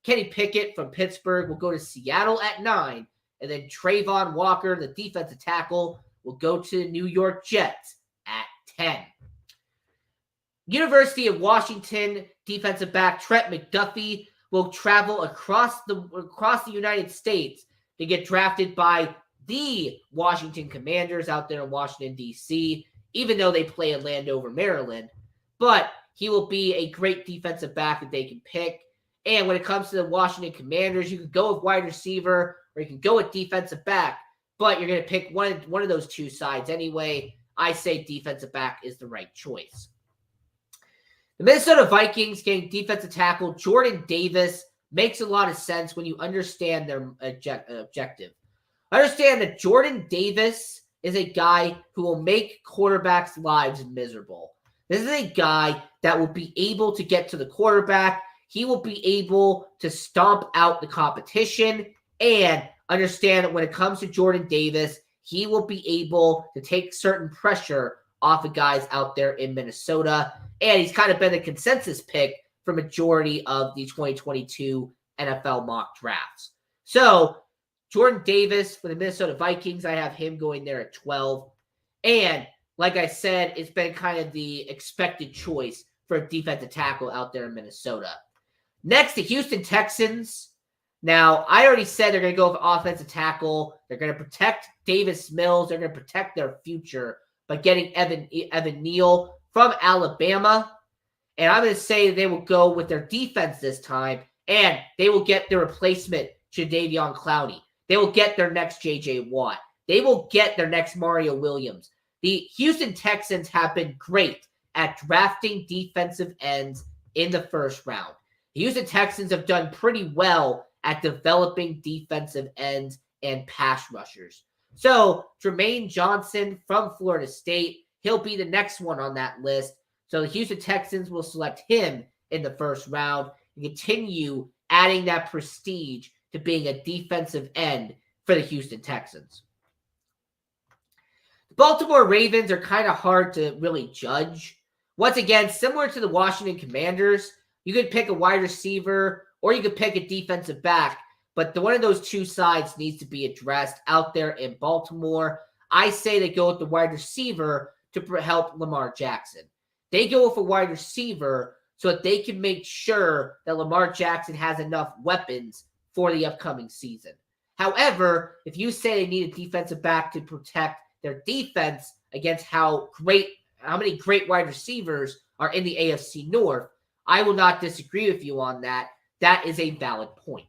Kenny Pickett from Pittsburgh will go to Seattle at 9. And then Trayvon Walker, the defensive tackle, will go to the New York Jets at 10. University of Washington defensive back Trent McDuffie will travel across the United States to get drafted by the Washington Commanders out there in Washington, D.C., even though they play in Landover, Maryland. But he will be a great defensive back that they can pick. And when it comes to the Washington Commanders, you can go with wide receiver or you can go with defensive back, but you're going to pick one of those two sides anyway. I say defensive back is the right choice. The Minnesota Vikings getting defensive tackle Jordan Davis makes a lot of sense when you understand their objective. Understand that Jordan Davis is a guy who will make quarterbacks' lives miserable. This is a guy that will be able to get to the quarterback. He will be able to stomp out the competition, and understand that when it comes to Jordan Davis, he will be able to take certain pressure off of guys out there in Minnesota. And he's kind of been the consensus pick for majority of the 2022 NFL mock drafts. So Jordan Davis for the Minnesota Vikings, I have him going there at 12. And like I said, it's been kind of the expected choice for a defensive tackle out there in Minnesota. Next, the Houston Texans. Now, I already said they're going to go with offensive tackle. They're going to protect Davis Mills. They're going to protect their future by getting Evan Neal from Alabama. And I'm going to say they will go with their defense this time, and they will get their replacement, Jadeveon Clowney. They will get their next J.J. Watt. They will get their next Mario Williams. The Houston Texans have been great at drafting defensive ends in the first round. The Houston Texans have done pretty well at developing defensive ends and pass rushers. So Jermaine Johnson from Florida State, he'll be the next one on that list. So the Houston Texans will select him in the first round and continue adding that prestige to being a defensive end for the Houston Texans. The Baltimore Ravens are kind of hard to really judge. Once again, similar to the Washington Commanders, you could pick a wide receiver or you could pick a defensive back, but one of those two sides needs to be addressed out there in Baltimore. I say they go with the wide receiver to help Lamar Jackson. They go with a wide receiver so that they can make sure that Lamar Jackson has enough weapons for the upcoming season. However, if you say they need a defensive back to protect their defense against how many great wide receivers are in the AFC North, I will not disagree with you on that. That is a valid point.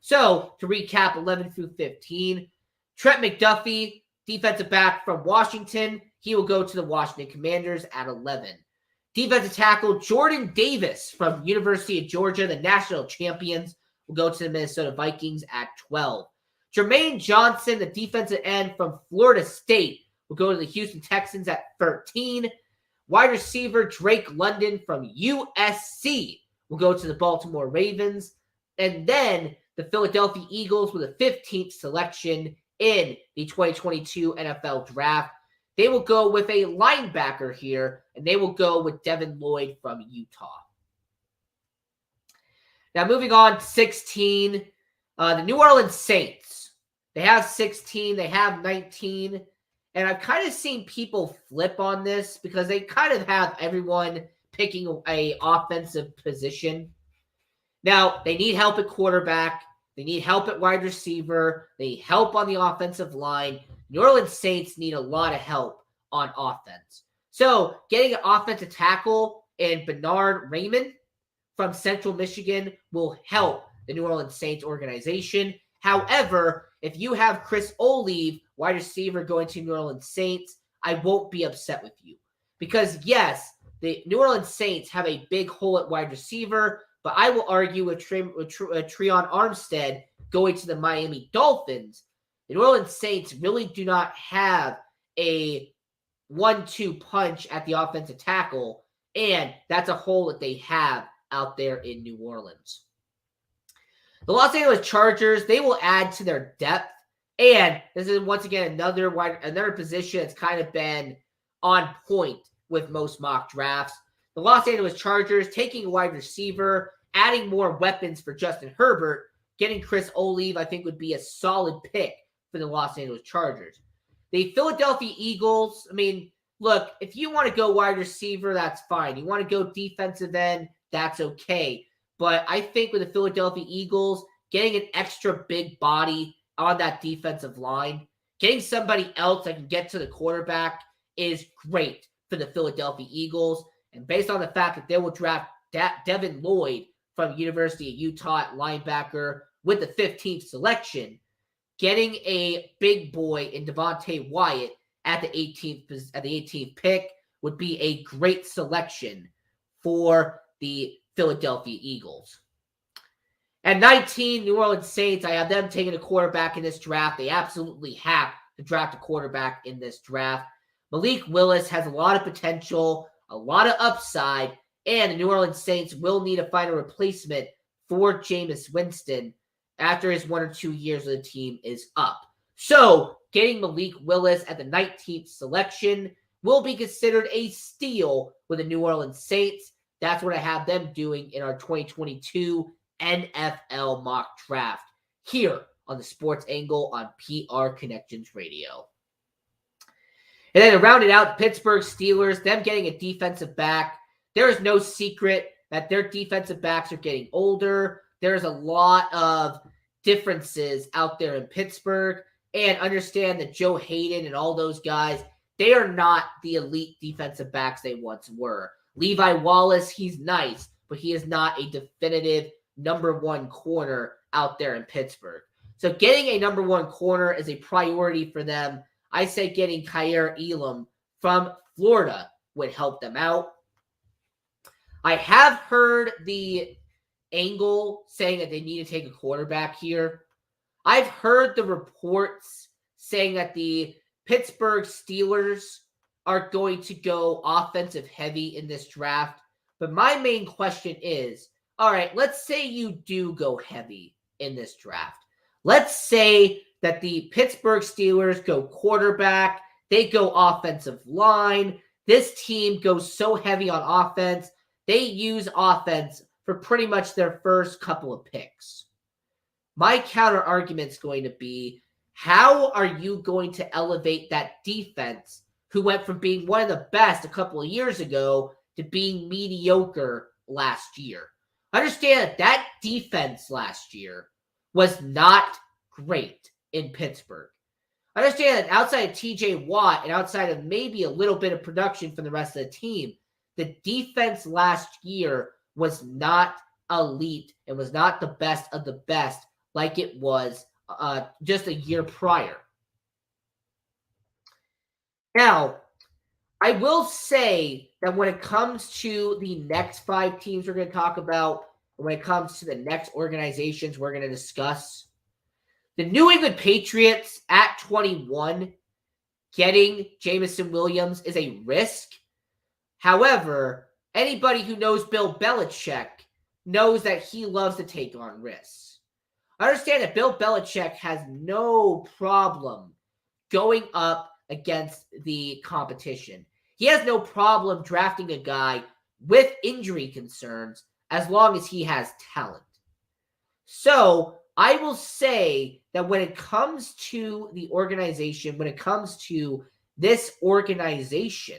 So, to recap 11 through 15, Trent McDuffie, defensive back from Washington, he will go to the Washington Commanders at 11. Defensive tackle Jordan Davis from University of Georgia, the national champions, will go to the Minnesota Vikings at 12. Jermaine Johnson, the defensive end from Florida State, will go to the Houston Texans at 13. Wide receiver Drake London from USC will go to the Baltimore Ravens. And then the Philadelphia Eagles with the 15th selection in the 2022 NFL Draft. They will go with a linebacker here, and they will go with Devin Lloyd from Utah. Now, moving on to 16, the New Orleans Saints. They have 16, they have 19, and I've kind of seen people flip on this because they kind of have everyone picking a offensive position. Now, they need help at quarterback. They need help at wide receiver. They need help on the offensive line. New Orleans Saints need a lot of help on offense. So, getting an offensive tackle in Bernhard Raimann from Central Michigan will help the New Orleans Saints organization. However, if you have Chris Olave, wide receiver, going to New Orleans Saints, I won't be upset with you. Because, yes, the New Orleans Saints have a big hole at wide receiver, but I will argue with Treon Armstead going to the Miami Dolphins. The New Orleans Saints really do not have a 1-2 punch at the offensive tackle, and that's a hole that they have out there in New Orleans. The Los Angeles Chargers, they will add to their depth, and this is once again another position that's kind of been on point with most mock drafts. The Los Angeles Chargers taking a wide receiver, adding more weapons for Justin Herbert, getting Chris Olave, I think, would be a solid pick for the Los Angeles Chargers. The Philadelphia Eagles, I mean, look, if you want to go wide receiver, that's fine. You want to go defensive end, that's okay. But I think with the Philadelphia Eagles, getting an extra big body on that defensive line, getting somebody else that can get to the quarterback is great for the Philadelphia Eagles. And based on the fact that they will draft Devin Lloyd from University of Utah at linebacker with the 15th selection, getting a big boy in Devontae Wyatt at the 18th pick would be a great selection for the Philadelphia Eagles. At 19, New Orleans Saints, I have them taking a quarterback in this draft. They absolutely have to draft a quarterback in this draft. Malik Willis has a lot of potential, a lot of upside, and the New Orleans Saints will need to find a replacement for Jameis Winston after his 1 or 2 years of the team is up. So, getting Malik Willis at the 19th selection will be considered a steal with the New Orleans Saints. That's what I have them doing in our 2022 NFL mock draft here on the Sports Angle on PR Connections Radio. And then to round it out, the Pittsburgh Steelers, them getting a defensive back. There is no secret that their defensive backs are getting older. There's a lot of differences out there in Pittsburgh. And understand that Joe Hayden and all those guys, they are not the elite defensive backs they once were. Levi Wallace, he's nice, but he is not a definitive number one corner out there in Pittsburgh. So getting a number one corner is a priority for them. I say getting Kaiir Elam from Florida would help them out. I have heard the angle saying that they need to take a quarterback here. I've heard the reports saying that the Pittsburgh Steelers are going to go offensive heavy in this draft. But my main question is, all right, let's say you do go heavy in this draft. Let's say that the Pittsburgh Steelers go quarterback, they go offensive line. This team goes so heavy on offense, they use offense for pretty much their first couple of picks. My counter argument is going to be, how are you going to elevate that defense who went from being one of the best a couple of years ago to being mediocre last year? Understand that defense last year was not great in Pittsburgh. Understand that outside of TJ Watt and outside of maybe a little bit of production from the rest of the team, the defense last year was not elite and was not the best of the best like it was just a year prior. Now, I will say that when it comes to the next 5 teams we're going to talk about, when it comes to the next organizations we're going to discuss, the New England Patriots at 21, getting Jameson Williams is a risk. However, anybody who knows Bill Belichick knows that he loves to take on risks. I understand that Bill Belichick has no problem going up against the competition. He has no problem drafting a guy with injury concerns as long as he has talent. So I will say that when it comes to the organization, when it comes to this organization,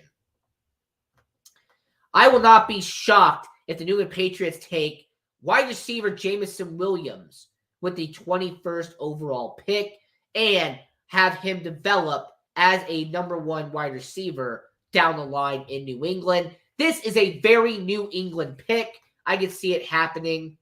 I will not be shocked if the New England Patriots take wide receiver Jameson Williams with the 21st overall pick and have him develop as a number 1 wide receiver down the line in New England. This is a very New England pick. I could see it happening.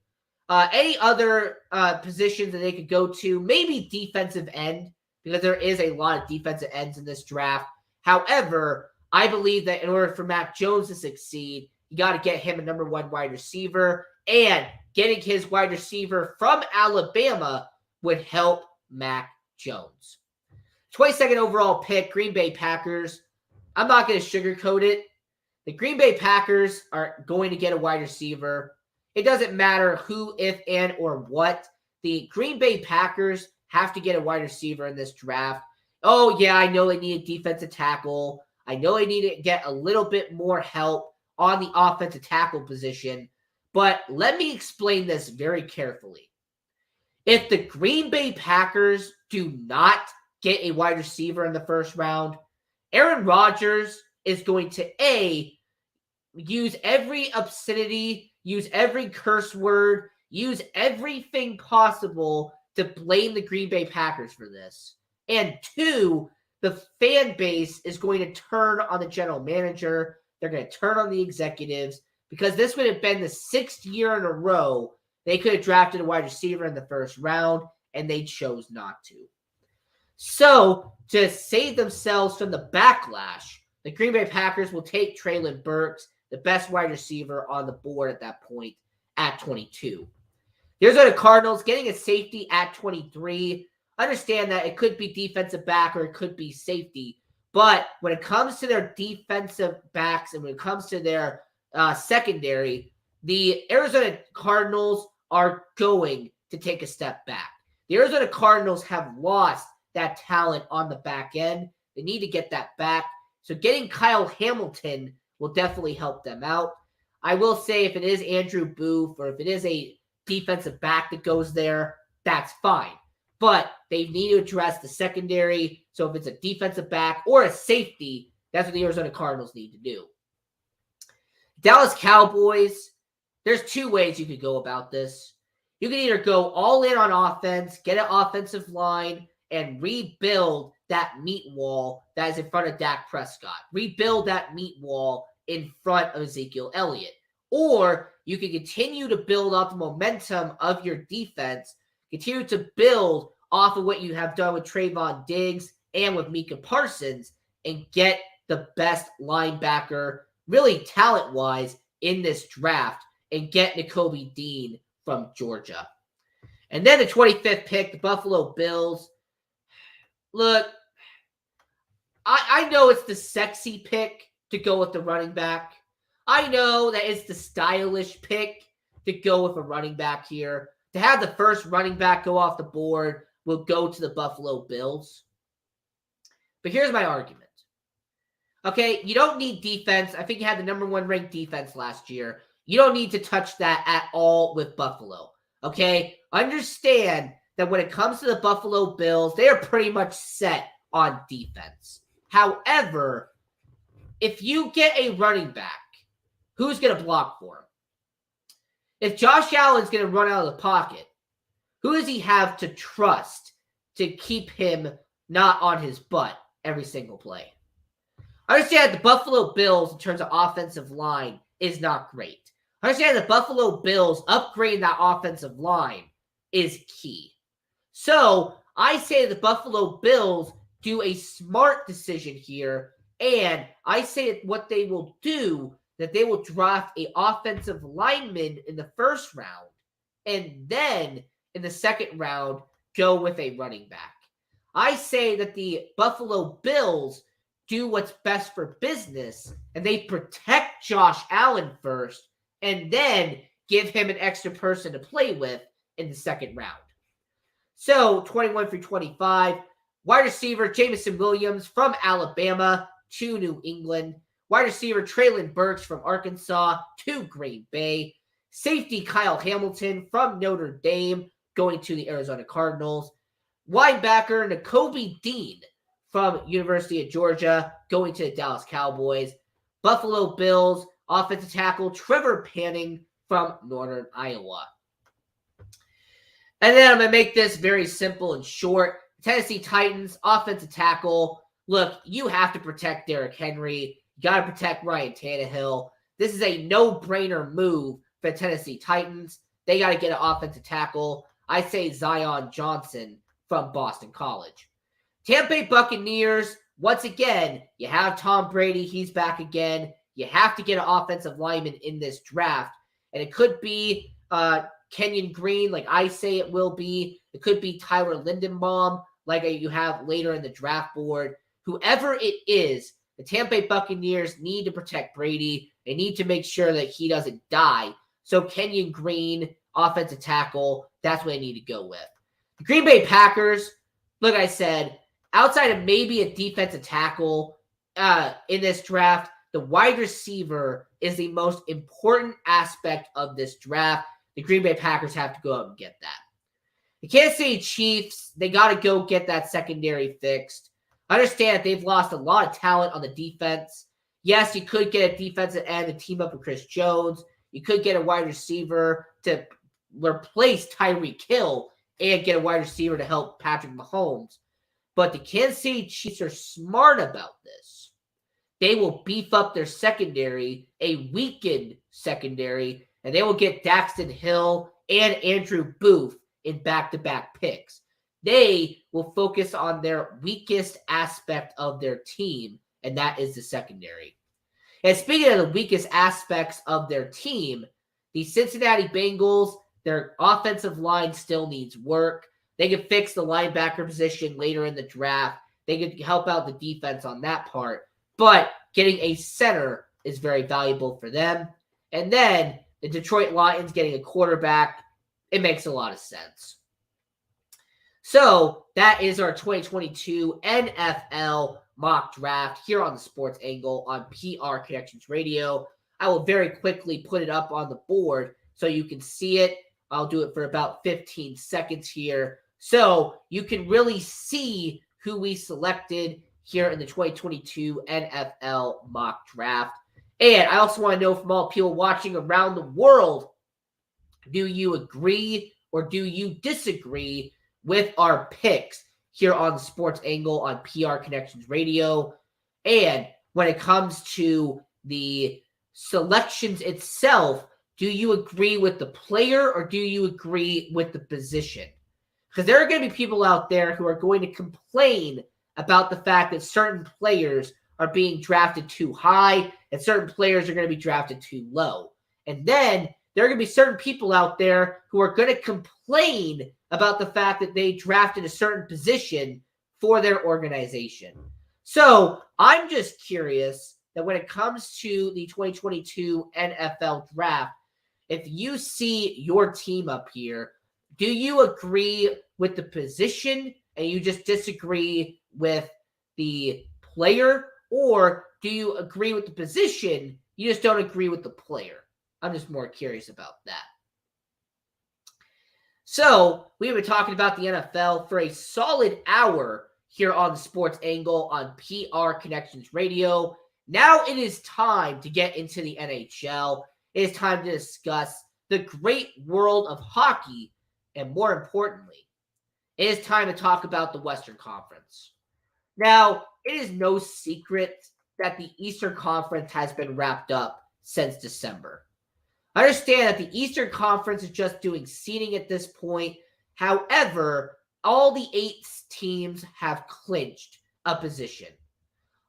Any other positions that they could go to, maybe defensive end, because there is a lot of defensive ends in this draft. However, I believe that in order for Mac Jones to succeed, you got to get him a number 1 wide receiver, and getting his wide receiver from Alabama would help Mac Jones. 22nd overall pick, Green Bay Packers. I'm not going to sugarcoat it. The Green Bay Packers are going to get a wide receiver. It doesn't matter who, if, and, or what. The Green Bay Packers have to get a wide receiver in this draft. Oh, yeah, I know they need a defensive tackle. I know they need to get a little bit more help on the offensive tackle position. But let me explain this very carefully. If the Green Bay Packers do not get a wide receiver in the first round, Aaron Rodgers is going to, use every obscenity, use every curse word, use everything possible to blame the Green Bay Packers for this. And 2, the fan base is going to turn on the general manager. They're going to turn on the executives, because this would have been the 6th year in a row they could have drafted a wide receiver in the first round, and they chose not to. So, to save themselves from the backlash, the Green Bay Packers will take Treylon Burks, the best wide receiver on the board at that point, at 22. The Arizona Cardinals getting a safety at 23. Understand that it could be defensive back or it could be safety. But when it comes to their defensive backs and when it comes to their secondary, the Arizona Cardinals are going to take a step back. The Arizona Cardinals have lost that talent on the back end. They need to get that back. So getting Kyle Hamilton will definitely help them out. I will say if it is Andrew Booth or if it is a defensive back that goes there, that's fine. But they need to address the secondary. So if it's a defensive back or a safety, that's what the Arizona Cardinals need to do. Dallas Cowboys, there's two ways you could go about this. You can either go all in on offense, get an offensive line, and rebuild that meat wall that is in front of Dak Prescott. Rebuild that meat wall in front of Ezekiel Elliott. Or you can continue to build up the momentum of your defense, continue to build off of what you have done with Trayvon Diggs and with Micah Parsons, and get the best linebacker, really talent-wise, in this draft, and get Nakobe Dean from Georgia. And then the 25th pick, the Buffalo Bills. Look, I know it's the sexy pick to go with the running back. I know that it's the stylish pick to go with a running back here. To have the first running back go off the board will go to the Buffalo Bills. But here's my argument. Okay, you don't need defense. I think you had the number 1 ranked defense last year. You don't need to touch that at all with Buffalo. Okay, understand that when it comes to the Buffalo Bills, they are pretty much set on defense. However, if you get a running back, who's going to block for him? If Josh Allen's going to run out of the pocket, who does he have to trust to keep him not on his butt every single play? I understand the Buffalo Bills, in terms of offensive line, is not great. I understand the Buffalo Bills upgrading that offensive line is key. So I say the Buffalo Bills do a smart decision here, and I say what they will do, that they will draft an offensive lineman in the first round, and then in the second round, go with a running back. I say that the Buffalo Bills do what's best for business, and they protect Josh Allen first, and then give him an extra person to play with in the second round. So, 21 through 25, wide receiver Jameson Williams from Alabama to New England. Wide receiver Treylon Burks from Arkansas to Green Bay. Safety Kyle Hamilton from Notre Dame going to the Arizona Cardinals. Linebacker Nakobe Dean from University of Georgia going to the Dallas Cowboys. Buffalo Bills offensive tackle Trevor Panning from Northern Iowa. And then I'm going to make this very simple and short. Tennessee Titans offensive tackle. Look, you have to protect Derrick Henry. You got to protect Ryan Tannehill. This is a no-brainer move for the Tennessee Titans. They got to get an offensive tackle. I say Zion Johnson from Boston College. Tampa Bay Buccaneers, once again, you have Tom Brady. He's back again. You have to get an offensive lineman in this draft. And it could be Kenyon Green, like I say it will be. It could be Tyler Lindenbaum, like you have later in the draft board. Whoever it is, the Tampa Bay Buccaneers need to protect Brady. They need to make sure that he doesn't die. So Kenyon Green, offensive tackle, that's what they need to go with. The Green Bay Packers, like I said, outside of maybe a defensive tackle in this draft, the wide receiver is the most important aspect of this draft. The Green Bay Packers have to go out and get that. The Kansas City Chiefs, they got to go get that secondary fixed. I understand that they've lost a lot of talent on the defense. Yes, you could get a defensive end to team up with Chris Jones. You could get a wide receiver to replace Tyreek Hill and get a wide receiver to help Patrick Mahomes. But the Kansas City Chiefs are smart about this. They will beef up their secondary, a weakened secondary, and they will get Daxton Hill and Andrew Booth in back-to-back picks. They will focus on their weakest aspect of their team, and that is the secondary. And speaking of the weakest aspects of their team, the Cincinnati Bengals, their offensive line still needs work. They can fix the linebacker position later in the draft. They could help out the defense on that part. But getting a center is very valuable for them. And then the Detroit Lions getting a quarterback, it makes a lot of sense. So that is our 2022 NFL mock draft here on the Sports Angle on PR Connections Radio. I will very quickly put it up on the board so you can see it. I'll do it for about 15 seconds here. So you can really see who we selected here in the 2022 NFL mock draft. And I also want to know from all people watching around the world, do you agree or do you disagree with our picks here on the Sports Angle on PR Connections Radio? And when it comes to the selections itself, do you agree with the player or do you agree with the position? Because there are going to be people out there who are going to complain about the fact that certain players are being drafted too high and certain players are going to be drafted too low. And then there are going to be certain people out there who are going to complain about the fact that they drafted a certain position for their organization. So I'm just curious that when it comes to the 2022 NFL draft, if you see your team up here, do you agree with the position and you just disagree with the player? Or do you agree with the position, you just don't agree with the player? I'm just more curious about that. So we've been talking about the NFL for a solid hour here on the Sports Angle on PR Connections Radio. Now it is time to get into the NHL. It is time to discuss the great world of hockey, and more importantly, it is time to talk about the Western Conference. Now, it is no secret that the Eastern Conference has been wrapped up since December. I understand that the Eastern Conference is just doing seeding at this point. However, all the 8 teams have clinched a position.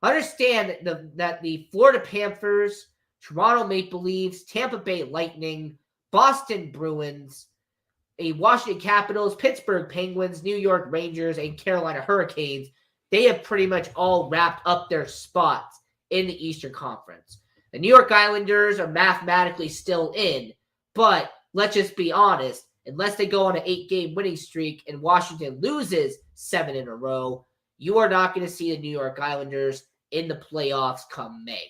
Understand that the Florida Panthers, Toronto Maple Leafs, Tampa Bay Lightning, Boston Bruins, Washington Capitals, Pittsburgh Penguins, New York Rangers, and Carolina Hurricanes, they have pretty much all wrapped up their spots in the Eastern Conference. The New York Islanders are mathematically still in, but let's just be honest, unless they go on an 8-game winning streak and Washington loses 7 in a row, you are not going to see the New York Islanders in the playoffs come May.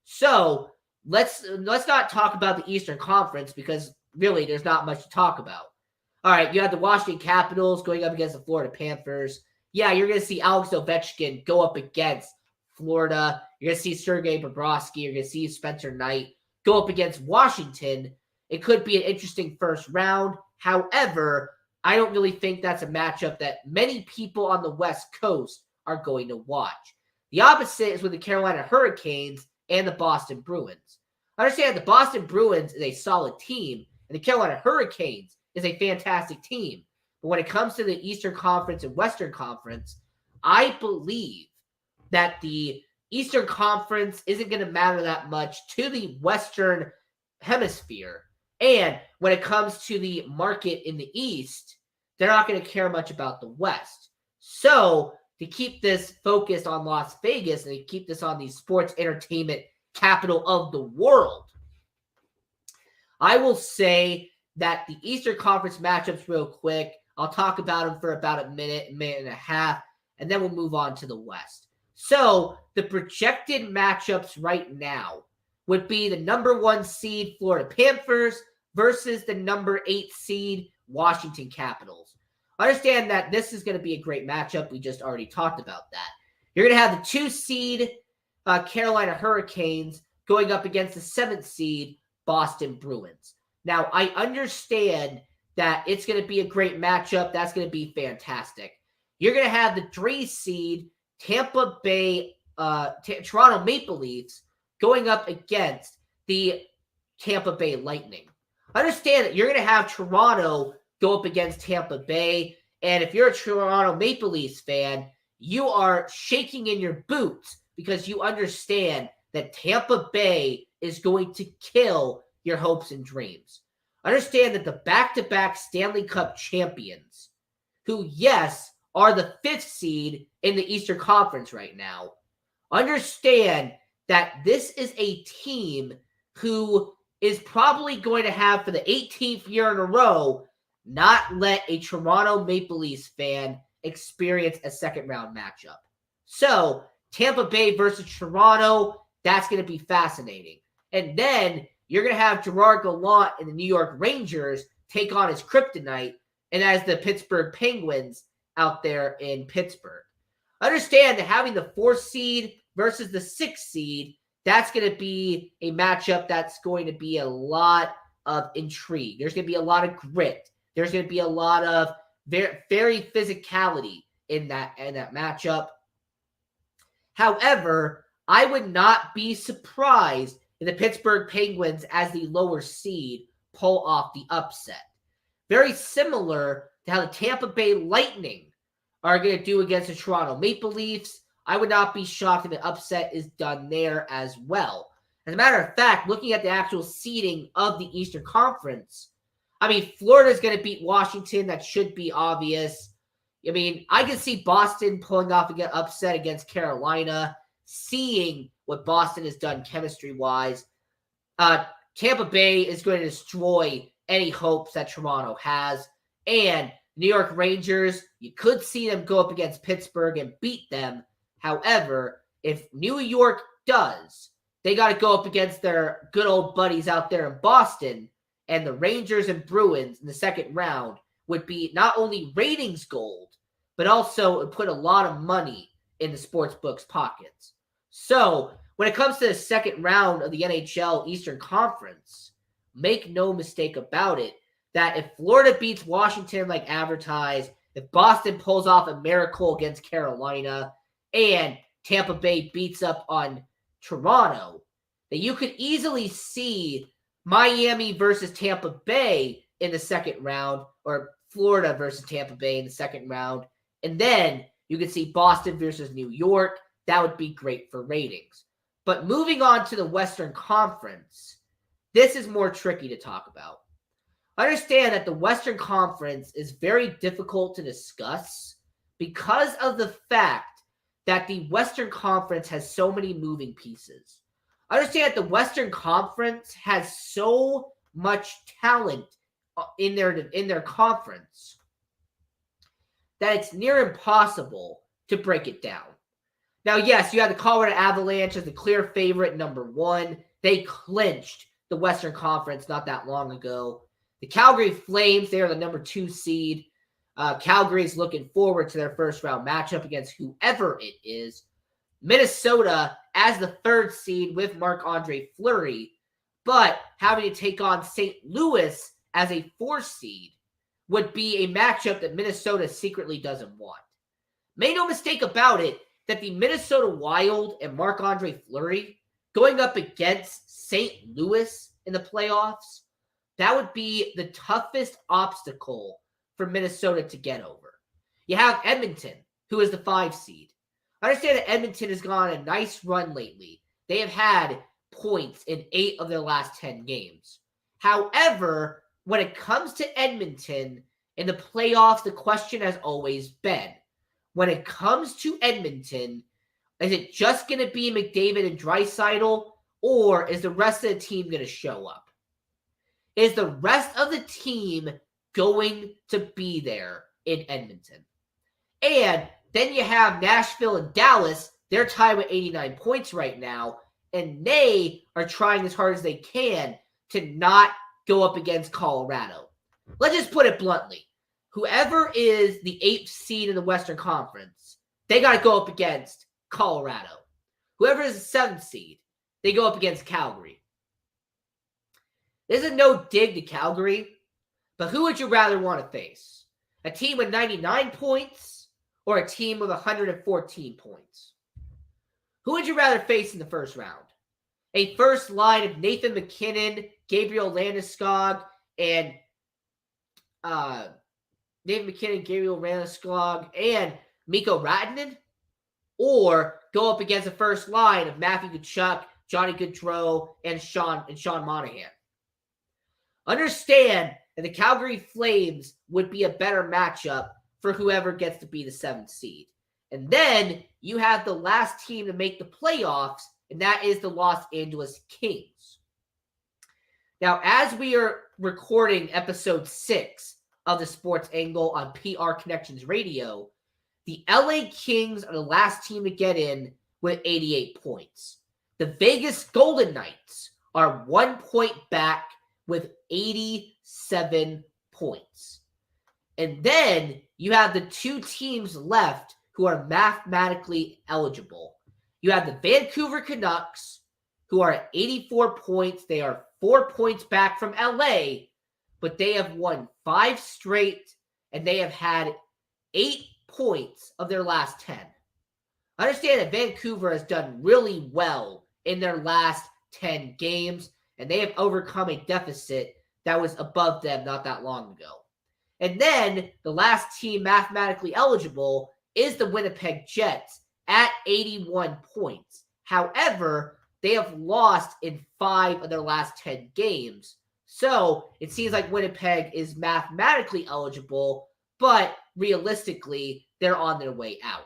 So let's not talk about the Eastern Conference because really there's not much to talk about. All right, you have the Washington Capitals going up against the Florida Panthers. Yeah, you're going to see Alex Ovechkin go up against Florida. You're going to see Sergei Bobrovsky. You're going to see Spencer Knight go up against Washington. It could be an interesting first round. However, I don't really think that's a matchup that many people on the West Coast are going to watch. The opposite is with the Carolina Hurricanes and the Boston Bruins. Understand the Boston Bruins is a solid team, and the Carolina Hurricanes is a fantastic team. But when it comes to the Eastern Conference and Western Conference, I believe that the Eastern Conference isn't going to matter that much to the Western Hemisphere. And when it comes to the market in the East, they're not going to care much about the West. So to keep this focused on Las Vegas and to keep this on the sports entertainment capital of the world, I will say that the Eastern Conference matchups real quick, I'll talk about them for about a minute and a half, and then we'll move on to the West. So the projected matchups right now would be the number 1 seed Florida Panthers versus the number 8 seed Washington Capitals. Understand that this is going to be a great matchup. We just already talked about that. You're going to have the 2 seed Carolina Hurricanes going up against the 7th seed Boston Bruins. Now, I understand that it's going to be a great matchup. That's going to be fantastic. You're going to have the 3 seed Tampa Bay, Toronto Maple Leafs going up against the Tampa Bay Lightning. Understand that you're going to have Toronto go up against Tampa Bay. And if you're a Toronto Maple Leafs fan, you are shaking in your boots because you understand that Tampa Bay is going to kill your hopes and dreams. Understand that the back-to-back Stanley Cup champions, who, yes, are the 5th seed in the Eastern Conference right now, understand that this is a team who is probably going to have, for the 18th year in a row, not let a Toronto Maple Leafs fan experience a second-round matchup. So, Tampa Bay versus Toronto, that's going to be fascinating. And then you're going to have Gerard Gallant and the New York Rangers take on his kryptonite, and as the Pittsburgh Penguins out there in Pittsburgh. Understand that having the 4th seed versus the 6th seed, that's going to be a matchup that's going to be a lot of intrigue. There's going to be a lot of grit. There's going to be a lot of very physicality in that matchup. However, I would not be surprised if the Pittsburgh Penguins, as the lower seed, pull off the upset. Very similar to how the Tampa Bay Lightning are going to do against the Toronto Maple Leafs. I would not be shocked if an upset is done there as well. As a matter of fact, looking at the actual seeding of the Eastern Conference, I mean, Florida's going to beat Washington. That should be obvious. I mean, I can see Boston pulling off an upset against Carolina, seeing what Boston has done chemistry-wise. Tampa Bay is going to destroy any hopes that Toronto has. And New York Rangers, you could see them go up against Pittsburgh and beat them. However, if New York does, they got to go up against their good old buddies out there in Boston, and the Rangers and Bruins in the second round would be not only ratings gold, but also would put a lot of money in the sports books' pockets. So, when it comes to the second round of the NHL Eastern Conference, make no mistake about it, that if Florida beats Washington like advertised, if Boston pulls off a miracle against Carolina, and Tampa Bay beats up on Toronto, that you could easily see Miami versus Tampa Bay in the second round, or Florida versus Tampa Bay in the second round, and then you could see Boston versus New York. That would be great for ratings. But moving on to the Western Conference, this is more tricky to talk about. Understand that the Western Conference is very difficult to discuss because of the fact that the Western Conference has so many moving pieces. Understand that the Western Conference has so much talent in their conference that it's near impossible to break it down. Now, yes, you have the Colorado Avalanche as the clear favorite, number 1. They clinched the Western Conference not that long ago. The Calgary Flames, they are the number 2 seed. Calgary's looking forward to their first round matchup against whoever it is. Minnesota as the 3rd seed with Marc-Andre Fleury, but having to take on St. Louis as a 4th seed would be a matchup that Minnesota secretly doesn't want. Make no mistake about it, that the Minnesota Wild and Marc-Andre Fleury going up against St. Louis in the playoffs, that would be the toughest obstacle for Minnesota to get over. You have Edmonton, who is the 5 seed. I understand that Edmonton has gone on a nice run lately. They have had points in 8 of their last 10 games. However, when it comes to Edmonton in the playoffs, the question has always been, when it comes to Edmonton, is it just going to be McDavid and Draisaitl, or is the rest of the team going to show up? Is the rest of the team going to be there in Edmonton? And then you have Nashville and Dallas. They're tied with 89 points right now, and they are trying as hard as they can to not go up against Colorado. Let's just put it bluntly. Whoever is the 8th seed in the Western Conference, they got to go up against Colorado. Whoever is the 7th seed, they go up against Calgary. This is no dig to Calgary, but who would you rather want to face? A team with 99 points or a team with 114 points? Who would you rather face in the first round? A first line of Nathan MacKinnon, Gabriel Landeskog, and Mikko Rantanen? Or go up against the first line of Matthew Tkachuk, Johnny Gaudreau, and Sean Monahan? Understand that the Calgary Flames would be a better matchup for whoever gets to be the 7th seed. And then you have the last team to make the playoffs, and that is the Los Angeles Kings. Now, as we are recording episode 6 of the Sports Angle on PR Connections Radio, the LA Kings are the last team to get in with 88 points. The Vegas Golden Knights are 1 point back with 87 points. And then you have the two teams left who are mathematically eligible. You have the Vancouver Canucks, who are at 84 points. They are 4 points back from LA, but they have won 5 straight, and they have had 8 points of their last 10. Understand that Vancouver has done really well in their last 10 games, and they have overcome a deficit that was above them not that long ago. And then the last team mathematically eligible is the Winnipeg Jets at 81 points. However, they have lost in 5 of their last 10 games. So it seems like Winnipeg is mathematically eligible, but realistically, they're on their way out.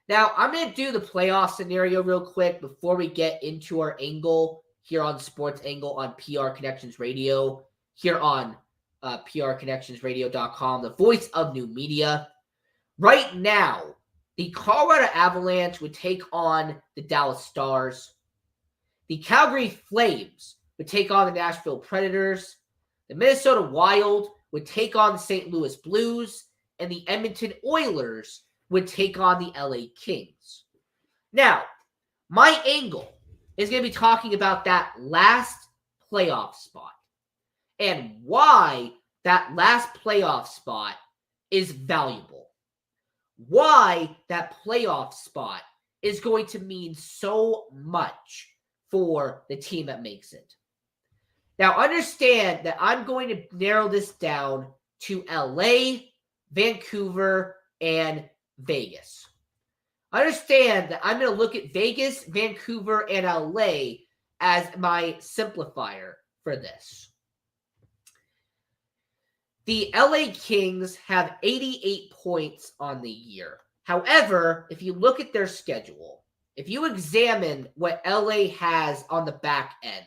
Now, I'm going to do the playoff scenario real quick before we get into our angle here on Sports Angle on PR Connections Radio, here on prconnectionsradio.com, the voice of new media. Right now, the Colorado Avalanche would take on the Dallas Stars. The Calgary Flames would take on the Nashville Predators. The Minnesota Wild would take on the St. Louis Blues. And the Edmonton Oilers would take on the LA Kings. Now, my angle is going to be talking about that last playoff spot and why that last playoff spot is valuable. Why that playoff spot is going to mean so much for the team that makes it. Now, understand that I'm going to narrow this down to LA, Vancouver, and Vegas. Understand that I'm going to look at Vegas, Vancouver, and LA as my simplifier for this. The LA Kings have 88 points on the year. However, if you look at their schedule, if you examine what LA has on the back end,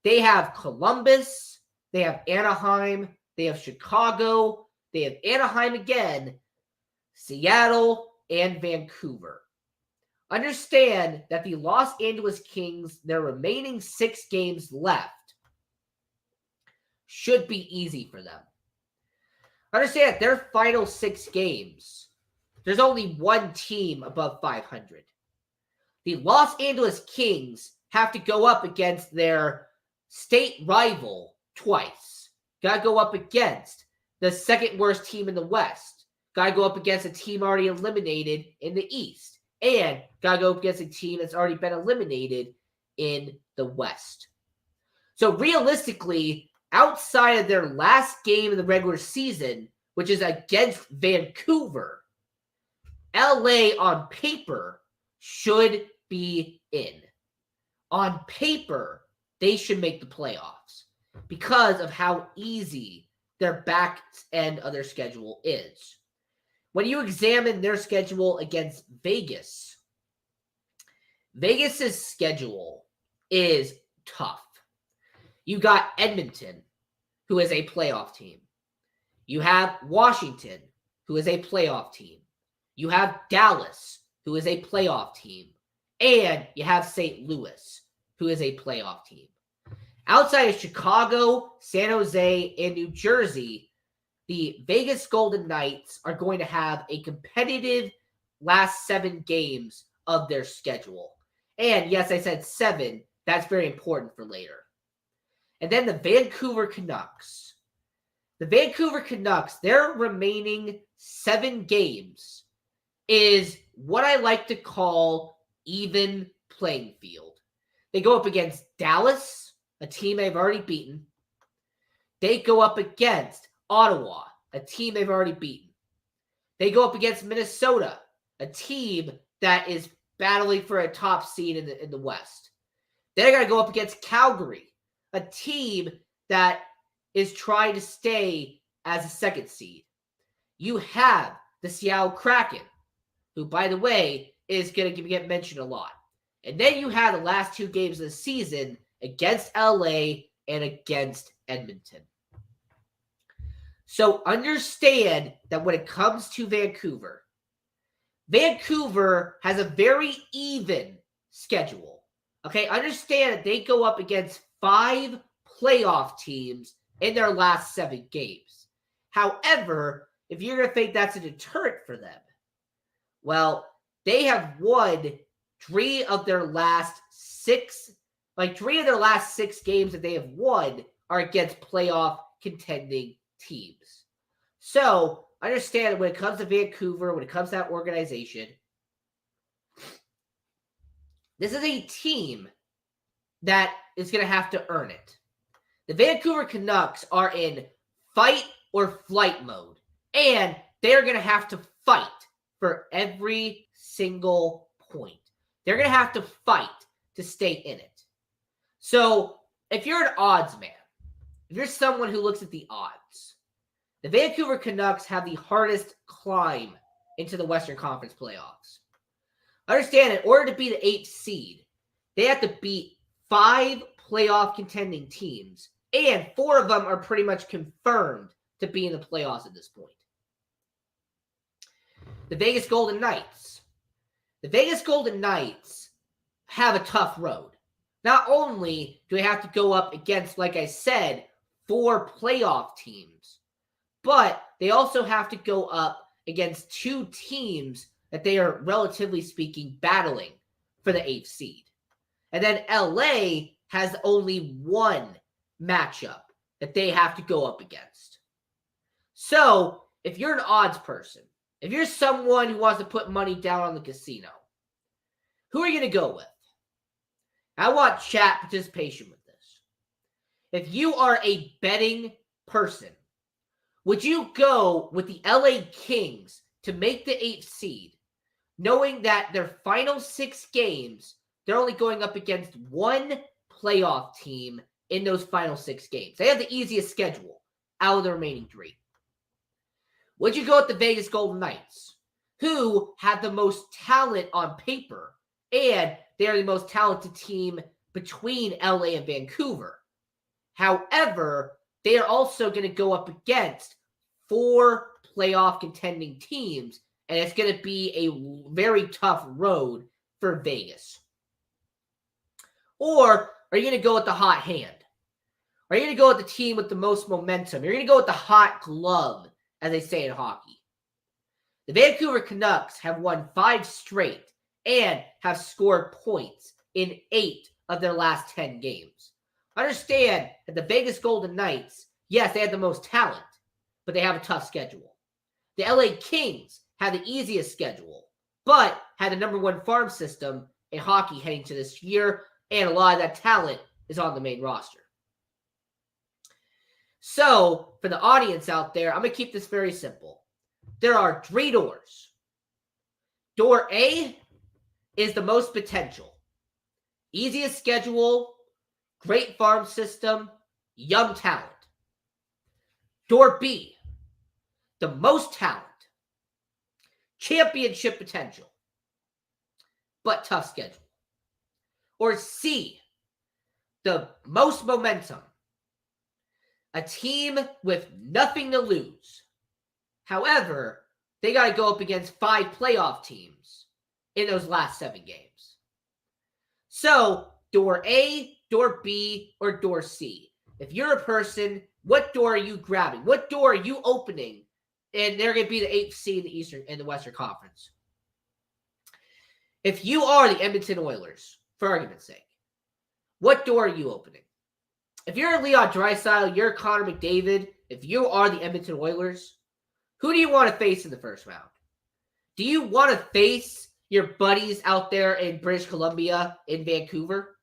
they have Columbus, they have Anaheim, they have Chicago, they have Anaheim again, Seattle, and Vancouver. Understand that the Los Angeles Kings, their remaining 6 games left, should be easy for them. Understand that their final 6 games, there's only one team above 500. The Los Angeles Kings have to go up against their state rival twice. Got to go up against the second worst team in the West. Got to go up against a team already eliminated in the East. And got to go up against a team that's already been eliminated in the West. So realistically, outside of their last game of the regular season, which is against Vancouver, LA on paper should be in. On paper, they should make the playoffs because of how easy their back end of their schedule is. When you examine their schedule against Vegas, Vegas's schedule is tough. You got Edmonton, who is a playoff team. You have Washington, who is a playoff team. You have Dallas, who is a playoff team. And you have St. Louis, who is a playoff team. Outside of Chicago, San Jose, and New Jersey, the Vegas Golden Knights are going to have a competitive last 7 games of their schedule. And yes, I said 7. That's very important for later. And then the Vancouver Canucks. The Vancouver Canucks, their remaining 7 games is what I like to call even playing field. They go up against Dallas, a team they've already beaten. They go up against Ottawa, a team they've already beaten. They go up against Minnesota, a team that is battling for a top seed in the West. They're going to go up against Calgary, a team that is trying to stay as a second seed. You have the Seattle Kraken, who, by the way, is going to get mentioned a lot. And then you have the last 2 games of the season against LA and against Edmonton. So understand that when it comes to Vancouver, Vancouver has a very even schedule. Okay, understand that they go up against 5 playoff teams in their last 7 games. However, if you're going to think that's a deterrent for them, well, they have won 3 of their last 6, 3 of their last 6 games that they have won are against playoff contending teams. So, understand that when it comes to Vancouver, when it comes to that organization, this is a team that is going to have to earn it. The Vancouver Canucks are in fight or flight mode, and they're going to have to fight for every single point. They're going to have to fight to stay in it. So, if you're an odds man, if you're someone who looks at the odds, the Vancouver Canucks have the hardest climb into the Western Conference playoffs. Understand, in order to be the 8th seed, they have to beat 5 playoff contending teams, and 4 of them are pretty much confirmed to be in the playoffs at this point. The Vegas Golden Knights. The Vegas Golden Knights have a tough road. Not only do they have to go up against, like I said, 4 playoff teams, but they also have to go up against 2 teams that they are, relatively speaking, battling for the 8th seed. And then LA has only 1 matchup that they have to go up against. So, if you're an odds person, if you're someone who wants to put money down on the casino, who are you going to go with? I want chat participation with this. If you are a betting person, would you go with the LA Kings to make the 8th seed, knowing that their final 6 games, they're only going up against 1 playoff team in those final 6 games? They have the easiest schedule out of the remaining 3. Would you go with the Vegas Golden Knights, who have the most talent on paper, and they are the most talented team between LA and Vancouver? However, they are also going to go up against 4 playoff contending teams, and it's going to be a very tough road for Vegas. Or are you going to go with the hot hand? Are you going to go with the team with the most momentum? You're going to go with the hot glove, as they say in hockey. The Vancouver Canucks have won 5 straight and have scored points in 8 of their last 10 games. Understand that the Vegas Golden Knights, yes, they have the most talent, but they have a tough schedule. The LA Kings have the easiest schedule, but had the number 1 farm system in hockey heading to this year, and a lot of that talent is on the main roster. So, for the audience out there, I'm going to keep this very simple. There are 3 doors. Door A is the most potential. Easiest schedule, great farm system, young talent. Door B, the most talent, championship potential, but tough schedule. Or C, the most momentum, a team with nothing to lose. However, they got to go up against 5 playoff teams in those last 7 games. So, door A, door B, or door C. If you're a person, what door are you grabbing? What door are you opening? And they're going to be the 8th seed in the Western Conference. If you are the Edmonton Oilers, for argument's sake, what door are you opening? If you're Leon Draisaitl, you're Connor McDavid, if you are the Edmonton Oilers, who do you want to face in the first round? Do you want to face your buddies out there in British Columbia, in Vancouver?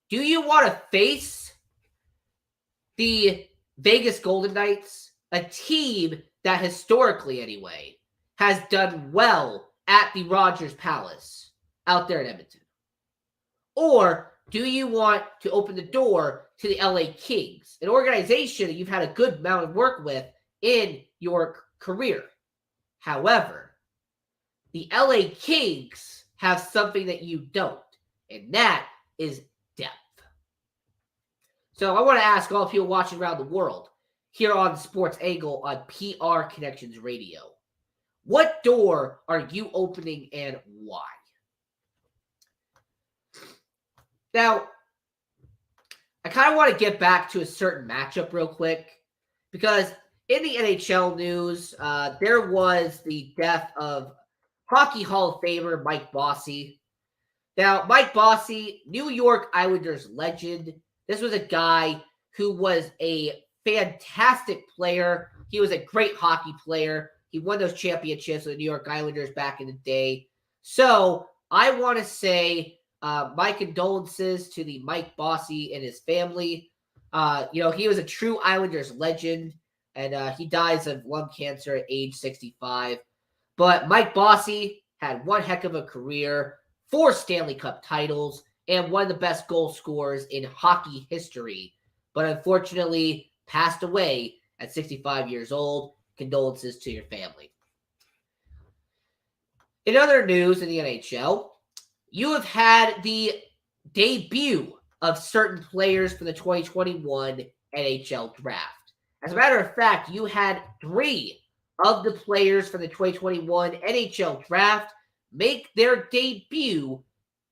Do you want to face the Vegas Golden Knights, a team that historically, anyway, has done well at the Rogers Palace out there in Edmonton? Or do you want to open the door to the LA Kings, an organization that you've had a good amount of work with in your career? However, the LA Kings have something that you don't, and that is depth. So I want to ask all people watching around the world, here on Sports Angle on PR Connections Radio. What door are you opening and why? Now, I kind of want to get back to a certain matchup real quick because in the NHL news, there was the death of Hockey Hall of Famer Mike Bossy. Now, Mike Bossy, New York Islanders legend. This was a guy who was a fantastic player. He was a great hockey player. He won those championships with the New York Islanders back in the day. So I want to say my condolences to the Mike Bossy and his family. He was a true Islanders legend, and he dies of lung cancer at age 65. But Mike Bossy had one heck of a career, 4 Stanley Cup titles, and one of the best goal scorers in hockey history. But unfortunately, passed away at 65 years old. Condolences to your family. In other news in the NHL, you have had the debut of certain players for the 2021 NHL Draft. As a matter of fact, you had 3 of the players for the 2021 NHL Draft make their debut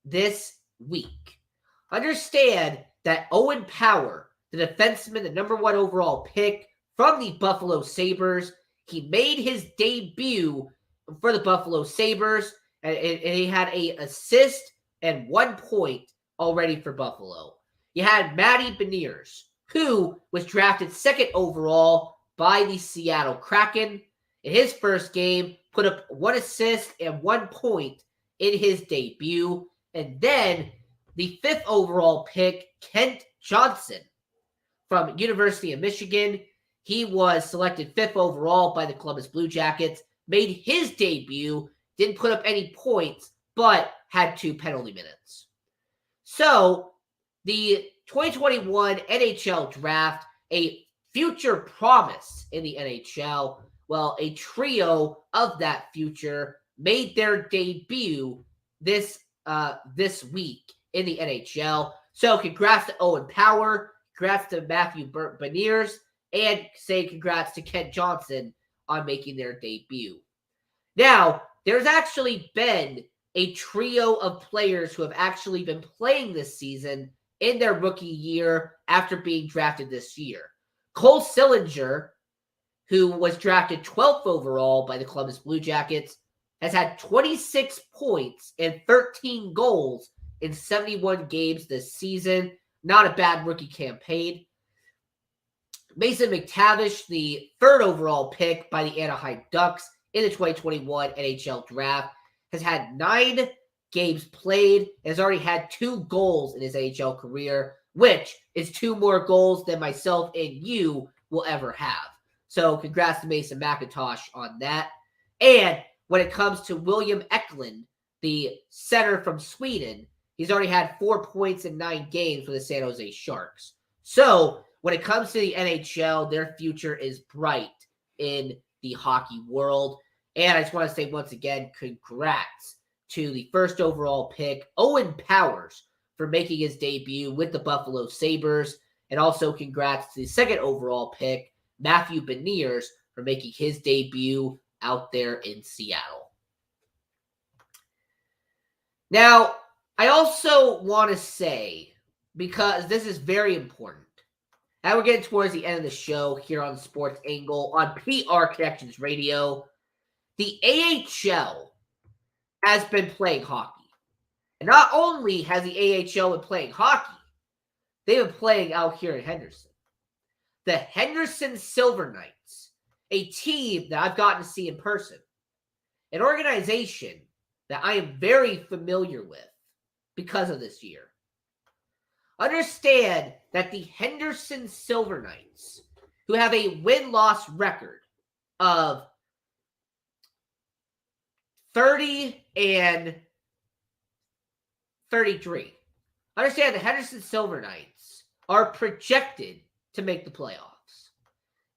this week. Understand that Owen Power, the defenseman, the number 1 overall pick from the Buffalo Sabres, he made his debut for the Buffalo Sabres, and he had an assist and 1 point already for Buffalo. You had Matty Beniers, who was drafted 2nd overall by the Seattle Kraken. In his first game, put up 1 assist and 1 point in his debut. And then the 5th overall pick, Kent Johnson from University of Michigan. He was selected 5th overall by the Columbus Blue Jackets, made his debut, didn't put up any points, but had 2 penalty minutes. So the 2021 NHL Draft, a future promise in the NHL, well, a trio of that future made their debut this week in the NHL. So congrats to Owen Power, congrats to Matthew Beniers, and say congrats to Kent Johnson on making their debut. Now, there's actually been a trio of players who have actually been playing this season in their rookie year after being drafted this year. Cole Sillinger, who was drafted 12th overall by the Columbus Blue Jackets, has had 26 points and 13 goals in 71 games this season. Not a bad rookie campaign. Mason McTavish, the 3rd overall pick by the Anaheim Ducks in the 2021 NHL Draft, has had 9 games played and has already had 2 goals in his NHL career, which is 2 more goals than myself and you will ever have. So congrats to Mason McIntosh on that. And when it comes to William Eklund, the center from Sweden, he's already had 4 points in 9 games for the San Jose Sharks. So when it comes to the NHL, their future is bright in the hockey world. And I just want to say once again, congrats to the 1st overall pick, Owen Powers, for making his debut with the Buffalo Sabres. And also congrats to the 2nd overall pick, Matthew Beniers, for making his debut out there in Seattle. Now, I also want to say, because this is very important, now we're getting towards the end of the show here on Sports Angle on PR Connections Radio. The AHL has been playing hockey. And not only has the AHL been playing hockey, they've been playing out here in Henderson. The Henderson Silver Knights, a team that I've gotten to see in person, an organization that I am very familiar with because of this year. Understand that the Henderson Silver Knights, who have a win-loss record of 30 and 33. Understand the Henderson Silver Knights are projected to make the playoffs.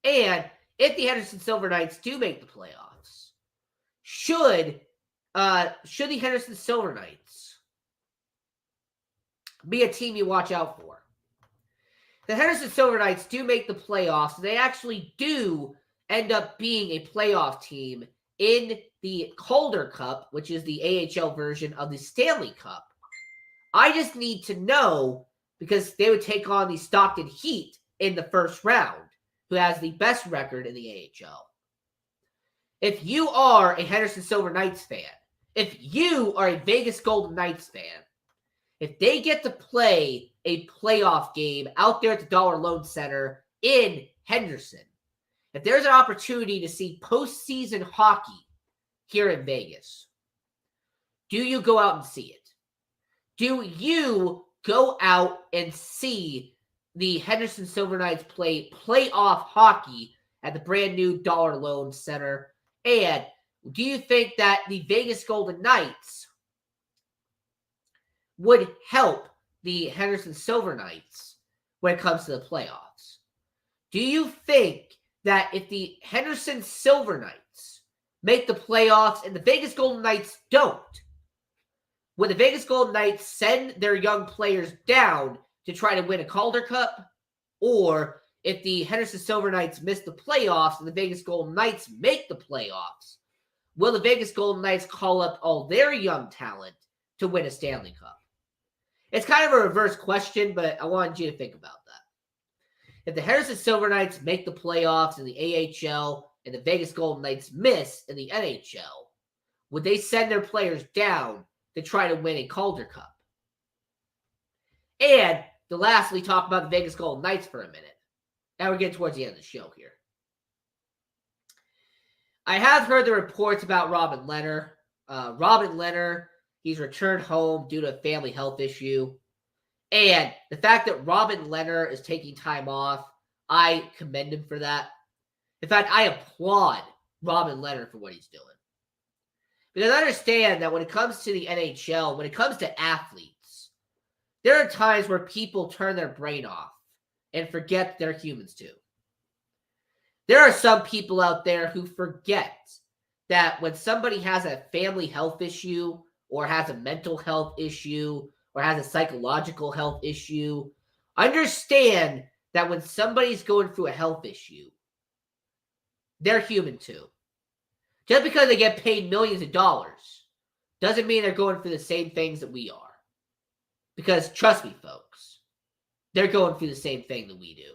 And if the Henderson Silver Knights do make the playoffs, should the Henderson Silver Knights be a team you watch out for? the Henderson Silver Knights do make the playoffs, they actually do end up being a playoff team in the Calder Cup, which is the AHL version of the Stanley Cup. I just need to know, because they would take on the Stockton Heat in the first round, who has the best record in the AHL. If you are a Henderson Silver Knights fan, if you are a Vegas Golden Knights fan, if they get to play a playoff game out there at the Dollar Loan Center in Henderson, if there's an opportunity to see postseason hockey here in Vegas, do you go out and see it? Do you go out and see the Henderson Silver Knights play playoff hockey at the brand new Dollar Loan Center? And do you think that the Vegas Golden Knights would help the Henderson Silver Knights when it comes to the playoffs? Do you think that if the Henderson Silver Knights make the playoffs and the Vegas Golden Knights don't, would the Vegas Golden Knights send their young players down to try to win a Calder Cup? Or if the Henderson Silver Knights miss the playoffs and the Vegas Golden Knights make the playoffs, will the Vegas Golden Knights call up all their young talent to win a Stanley Cup? It's kind of a reverse question, but I wanted you to think about that. If the Henderson Silver Knights make the playoffs in the AHL and the Vegas Golden Knights miss in the NHL, would they send their players down to try to win a Calder Cup? And to lastly talk about the Vegas Golden Knights for a minute. Now we're getting towards the end of the show here. I have heard the reports about Robin Lehner. Robin Lehner, he's returned home due to a family health issue. And the fact that Robin Lehner is taking time off, I commend him for that. In fact, I applaud Robin Lehner for what he's doing. Because I understand that when it comes to the NHL, when it comes to athletes, there are times where people turn their brain off and forget they're humans too. There are some people out there who forget that when somebody has a family health issue or has a mental health issue or has a psychological health issue, understand that when somebody's going through a health issue, they're human too. Just because they get paid millions of dollars doesn't mean they're going through the same things that we are. Because trust me, folks, they're going through the same thing that we do.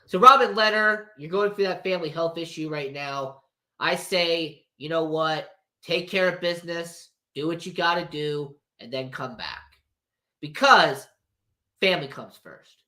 So Robin Lehner, you're going through that family health issue right now. I say, you know what? Take care of business, do what you got to do, and then come back. Because family comes first.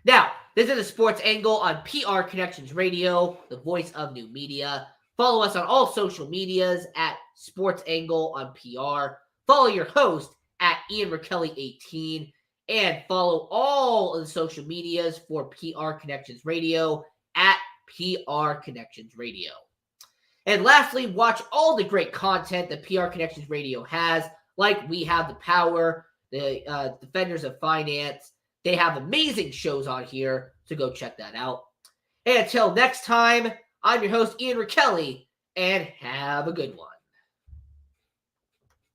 Now, this is the Sports Angle on PR Connections Radio, the voice of new media. Follow us on all social medias at Sports Angle on PR. Follow your host at Ian Rakelli18. And follow all of the social medias for PR Connections Radio at PR Connections Radio. And lastly, watch all the great content that PR Connections Radio has, like We Have the Power, the Defenders of Finance. They have amazing shows on here, so go check that out. And until next time, I'm your host, Ian Rakelli, and have a good one.